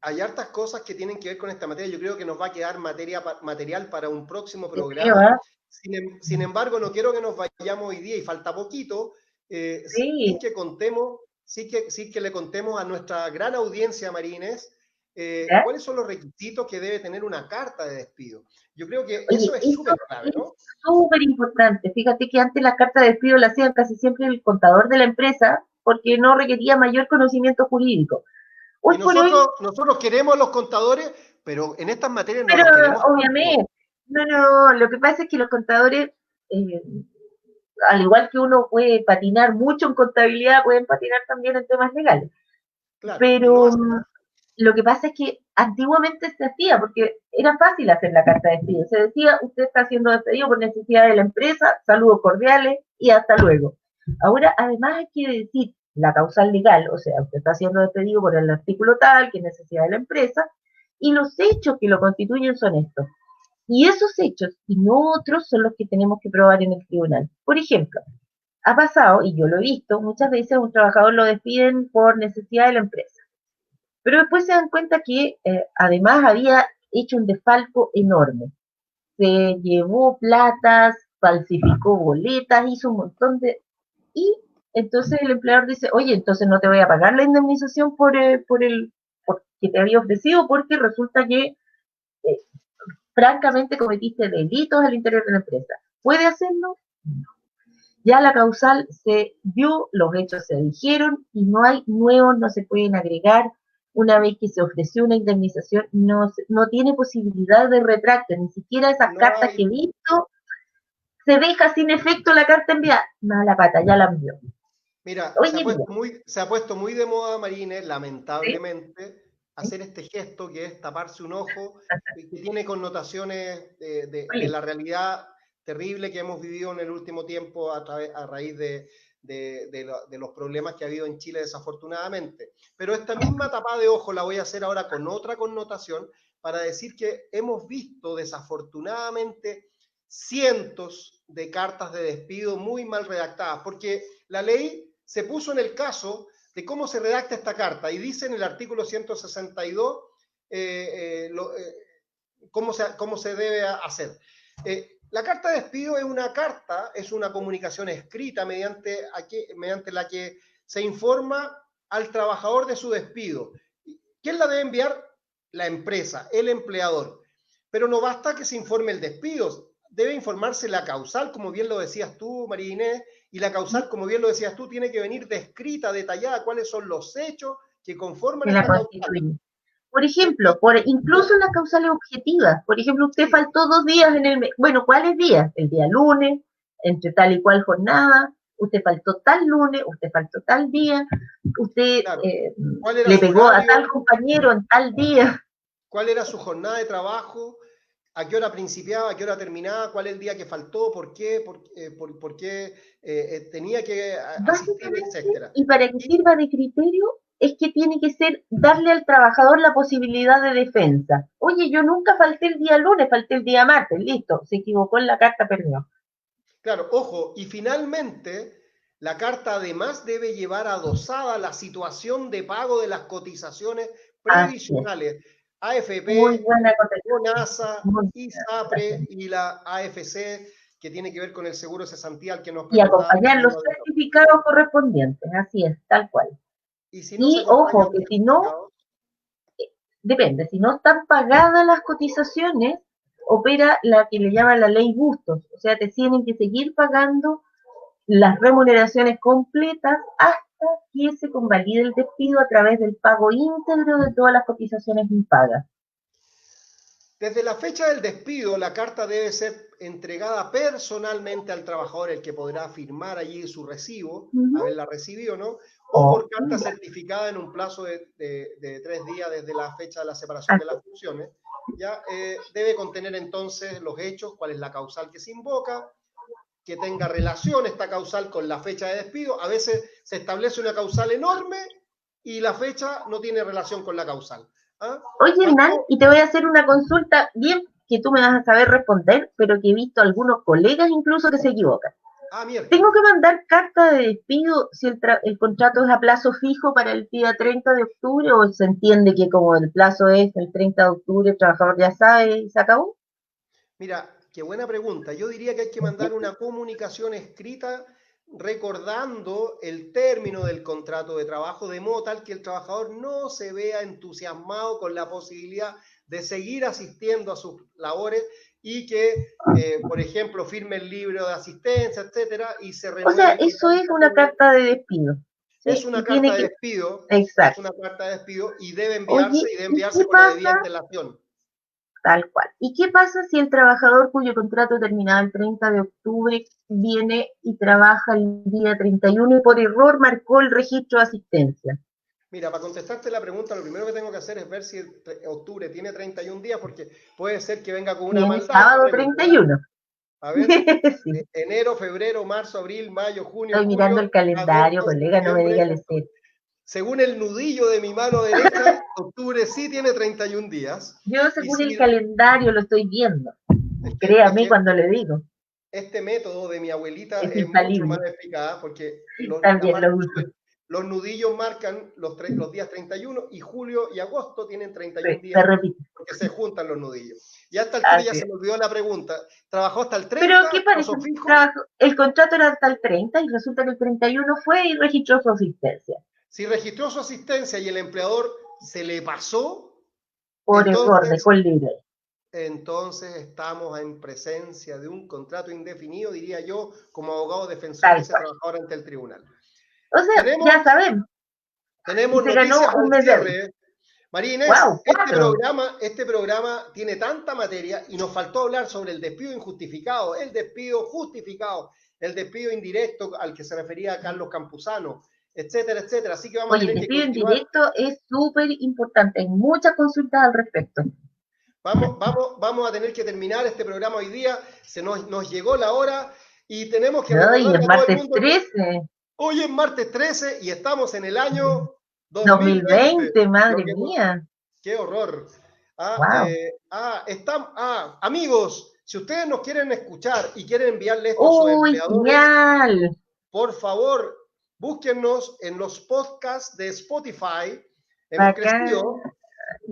hay hartas cosas que tienen que ver con esta materia. Yo creo que nos va a quedar material para un próximo Yo creo, programa. ¿eh? Sin embargo, no quiero que nos vayamos hoy día y falta poquito, Sí, sin que contemos, sin que le contemos a nuestra gran audiencia, Marines, ¿ya? cuáles son los requisitos que debe tener una carta de despido. Yo creo que Oye, eso es eso súper clave, es ¿no? súper importante. Fíjate que antes la carta de despido la hacían casi siempre el contador de la empresa porque no requería mayor conocimiento jurídico. Hoy Y por hoy, nosotros queremos a los contadores, pero en estas materias no pero los queremos tanto. obviamente, no, lo que pasa es que los contadores, eh, al igual que uno puede patinar mucho en contabilidad, pueden patinar también en temas legales. Claro, y lo Pero hacen. lo que pasa es que antiguamente se hacía, porque era fácil hacer la carta de despido. Se decía, usted está siendo despedido por necesidad de la empresa, saludos cordiales y hasta luego. Ahora, además hay que decir la causal legal, o sea, usted está siendo despedido por el artículo tal, que es necesidad de la empresa, y los hechos que lo constituyen son estos. Y esos hechos y no otros son los que tenemos que probar en el tribunal. Por ejemplo, ha pasado, y yo lo he visto, muchas veces a un trabajador lo despiden por necesidad de la empresa, pero después se dan cuenta que además había hecho un desfalco enorme. Se llevó platas, falsificó boletas, hizo un montón de... Y entonces el empleador dice, oye, entonces no te voy a pagar la indemnización por que te había ofrecido porque resulta que eh, francamente cometiste delitos al interior de la empresa. ¿Puede hacerlo? No. Ya la causal se dio, los hechos se dijeron y no hay nuevos, no se pueden agregar. Una vez que se ofreció una indemnización, no tiene posibilidad de retracto, ni siquiera esas No cartas que he hay, visto, se deja sin efecto la carta enviada. Mala pata, ya la envió. mira, Oye, mira, se ha puesto muy de moda, Marines, ¿sí? lamentablemente, ¿Sí? hacer este gesto que es taparse un ojo, que tiene connotaciones de Oye, la realidad terrible que hemos vivido en el último tiempo a raíz de los problemas que ha habido en Chile, desafortunadamente. Pero esta misma tapada de ojo la voy a hacer ahora con otra connotación para decir que hemos visto desafortunadamente cientos de cartas de despido muy mal redactadas, porque la ley se puso en el caso de cómo se redacta esta carta y dice en el artículo 162 cómo se debe hacer. La carta de despido es una carta, es una comunicación escrita mediante la que se informa al trabajador de su despido. ¿Quién la debe enviar? La empresa, el empleador. Pero no basta que se informe el despido, debe informarse la causal, como bien lo decías tú, María Inés, y la causal, como bien lo decías tú, tiene que venir descrita, detallada, cuáles son los hechos que conforman que la esta causal. constituye. Por Eh, ejemplo, y, incluso las causales objetivas. Por ejemplo, usted sí, faltó 2 días en el mes. Bueno, ¿cuáles días? El día lunes, entre tal y cual jornada. Usted faltó tal lunes, usted faltó tal día. Usted claro. ¿Cuál era le su pegó a tal horario? compañero en tal día. ¿Cuál era su jornada de trabajo? ¿A qué hora principiaba? ¿A qué hora terminaba? ¿Cuál es el día que faltó? ¿Por qué? ¿Por qué tenía que asistir? Básicamente, Etcétera. y para que Y sirva de criterio, es que tiene que ser darle al trabajador la posibilidad de defensa. Oye, yo nunca falté el día lunes, falté el día martes, listo, se equivocó en la carta, perdió. claro, ojo, y finalmente, la carta además debe llevar adosada la situación de pago de las cotizaciones Así es, previsionales, muy AFP, buena contestación. FONASA, Muy ISAPRE y la AFC, que tiene que ver con el seguro cesantía al que nos y preguntaba acompañar también los los doctores. certificados correspondientes, así es, tal cual. Y si no se Y acompañan ojo, que los si no, certificados, depende, si no están pagadas las cotizaciones, opera la que le llaman la ley Bustos, o sea, te tienen que seguir pagando las remuneraciones completas hasta que se convalide el despido a través del pago íntegro de todas las cotizaciones impagas. desde la fecha del despido, la carta debe ser entregada personalmente al trabajador, el que podrá firmar allí su recibo, Uh -huh. haberla recibido, ¿no? O Oh, por carta certificada en un plazo de 3 días desde la fecha de la separación de así. las funciones. Ya debe contener entonces los hechos, cuál es la causal que se invoca, que tenga relación esta causal con la fecha de despido. A veces se establece una causal enorme y la fecha no tiene relación con la causal. ¿Ah? Oye, Hernán, Faltó, y te voy a hacer una consulta bien que tú me vas a saber responder, pero que he visto algunos colegas incluso que se equivocan. Mierda. ¿Tengo que mandar carta de despido si el contrato es a plazo fijo para el día 30 de octubre o se entiende que como el plazo es el 30 de octubre, el trabajador ya sabe y se acabó? Mira, qué buena pregunta. Yo diría que hay que mandar una comunicación escrita recordando el término del contrato de trabajo de modo tal que el trabajador no se vea entusiasmado con la posibilidad de seguir asistiendo a sus labores y que, por ejemplo, firme el libro de asistencia, etcétera, y se O renueve sea, el eso contrato. es una carta de despido. Es ¿Sí? una Y tiene carta de que... despido, es Exacto. una carta de despido y debe Oye, ¿y enviarse qué con la debida pasa? antelación. Tal cual. ¿Y qué pasa si el trabajador cuyo contrato terminaba el 30 de octubre viene y trabaja el día 31 y por error marcó el registro de asistencia? Mira, para contestarte la pregunta, lo primero que tengo que hacer es ver si octubre tiene 31 días, porque puede ser que venga con una Tiene maldad esta sábado pregunta. 31. A ver, Sí. enero, febrero, marzo, abril, mayo, junio, Estoy mirando julio, el calendario, agosto, colega, no me diga septiembre, el octubre. decir. Según el nudillo de mi mano derecha, octubre sí tiene 31 días. Yo Y según el sí, calendario lo estoy viendo. es que, es Créame que cuando le digo. este método de mi abuelita Es es mucho más infalible. eficaz porque También lo uso. los nudillos marcan los días 31 y julio y agosto tienen 31 Sí, se días repite. porque se juntan los nudillos. Y a esta altura ya Así se es. me olvidó la pregunta. ¿Trabajó hasta el Pero, 30, ¿qué parece? plazo fijo? El contrato era hasta el 30 y resulta que el 31 fue y registró su asistencia. Si registró su asistencia y el empleador se le pasó, Por error, entonces, dejó el libre. entonces estamos en presencia de un contrato indefinido, diría yo, como abogado defensor de Tal ese cual. trabajador ante el tribunal. O sea, Tenemos, ya sabemos. Y tenemos se ganó noticias un al mes de abril. cierre. María Inés, ¡Wow! 4. este programa tiene tanta materia y nos faltó hablar sobre el despido injustificado, el despido justificado, el despido indirecto al que se refería Carlos Campuzano, etcétera, etcétera. Así que vamos a Oye, el tener que despido en continuar. directo es súper importante. Hay muchas consultas al respecto. Vamos a tener que terminar este programa hoy día. Nos llegó la hora y tenemos que No, y es recordarle a todo el martes mundo que 13, hoy es martes 13 y estamos en el año 2020. 2020, Lo madre que, mía. ¡Qué horror! ¡Wow! Amigos, si ustedes nos quieren escuchar y quieren enviarle esto a sus ¡Uy, empleadores, genial! por favor, búsquennos en los podcasts de Spotify. Hemos Bacán. crecido.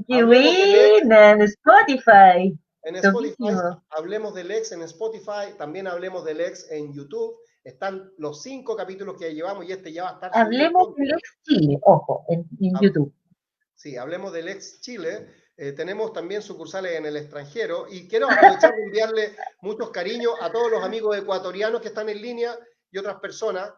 ¡Qué Hablemos del ex buena! En Spotify. en Spotify. Topísimo. Hablemos del ex en Spotify. También hablemos del ex en YouTube. Están los 5 capítulos que llevamos y este ya va a estar subido Hablemos pronto. del ex Chile, ojo, en YouTube. Sí, hablemos del ex Chile. Tenemos también sucursales en el extranjero y quiero aprovechar de enviarle muchos cariños a todos los amigos ecuatorianos que están en línea y otras personas.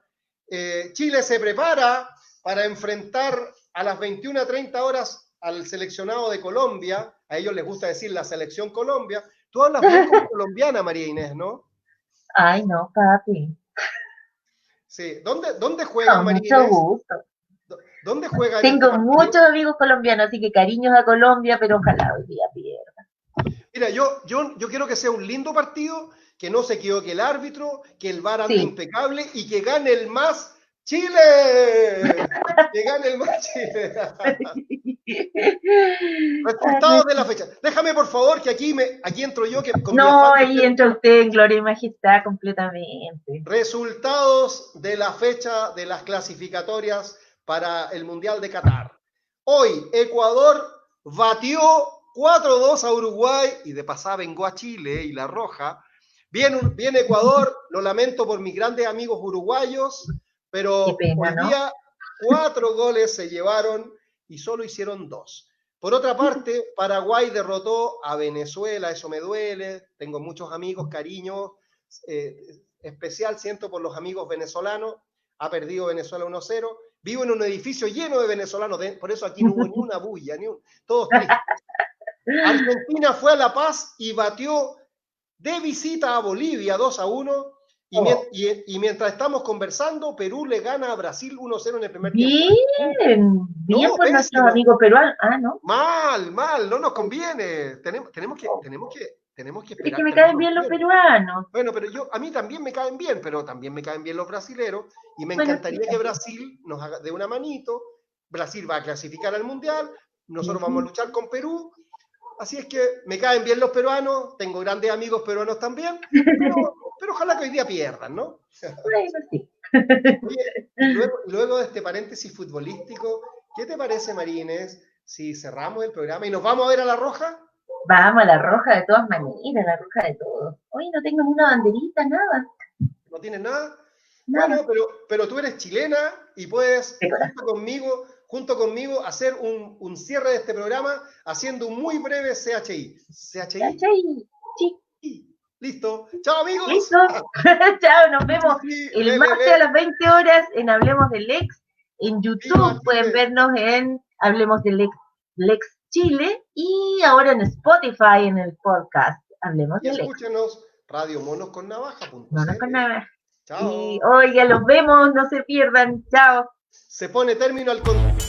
Chile se prepara para enfrentar a las 21:30 horas al seleccionado de Colombia. A ellos les gusta decir la selección Colombia. Tú hablas bien como colombiana, María Inés, ¿no? Ay, no, papi. Sí. ¿Dónde juegan, Con María mucho Inés? gusto. ¿Dónde juegan este Tengo partido? muchos amigos colombianos, así que cariños a Colombia, pero ojalá hoy día pierda. Mira, yo quiero que sea un lindo partido, que no se equivoque el árbitro, que el VAR ande Sí. impecable y que gane el más Chile. Que gane el más Chile. Resultados de la fecha. Déjame, por favor, que aquí entro yo que con mi No, afán de ahí ser- entra usted en gloria y majestad completamente. Resultados de la fecha de las clasificatorias para el Mundial de Qatar. Hoy, Ecuador batió 4-2 a Uruguay y de pasada vengó a Chile y la roja. Bien Ecuador, lo lamento por mis grandes amigos uruguayos, Qué pero pena, hoy ¿no? día 4 goles se llevaron y solo hicieron 2. Por otra parte, Paraguay derrotó a Venezuela, eso me duele, tengo muchos amigos, cariños, especial siento por los amigos venezolanos, ha perdido Venezuela 1-0, vivo en un edificio lleno de venezolanos, por eso aquí no hubo ni una bulla, todos tristes. Argentina fue a La Paz y batió de visita a Bolivia 2-1, y mientras estamos conversando, Perú le gana a Brasil 1-0 en el primer tiempo. Bien No, por nuestros pésimo. amigos peruanos. Ah, ¿no? Mal, no nos conviene. Tenemos que Es esperar que que me caen algunos bien los pierdan. peruanos. Bueno, a mí también me caen bien, pero también me caen bien los brasileros y me Bueno, sí, encantaría que Brasil nos haga de una manito. Brasil va a clasificar al Mundial, nosotros vamos a luchar con Perú Así es que me caen bien los peruanos, tengo grandes amigos peruanos también, pero ojalá que hoy día pierdan, ¿no? Bueno, sí. Oye, y luego de este paréntesis futbolístico, ¿qué te parece, María Inés, si cerramos el programa y nos vamos a ver a La Roja? Vamos a La Roja de todas maneras, La Roja de todo. Hoy no tengo ni una banderita, nada, ¿No tienes nada? nada. Bueno, pero tú eres chilena y puedes, De corazón. junto conmigo, hacer un cierre de este programa haciendo un muy breve CHI. Ya, ¿CHI? sí. Listo. ¡Chao, amigos! Listo. Chao, nos vemos Sí, el martes a las 20 horas en Hablemos del Ex. En ¡Viva YouTube pueden Chile! vernos en Hablemos del Ex Chile y ahora en Spotify en el podcast Hablemos Y del Ex. escúchenos radiomonosconnavaja.cl. No nos con nada. Y Chao. hoy ya los vemos, no se pierdan. Chao. Se pone término al contrato.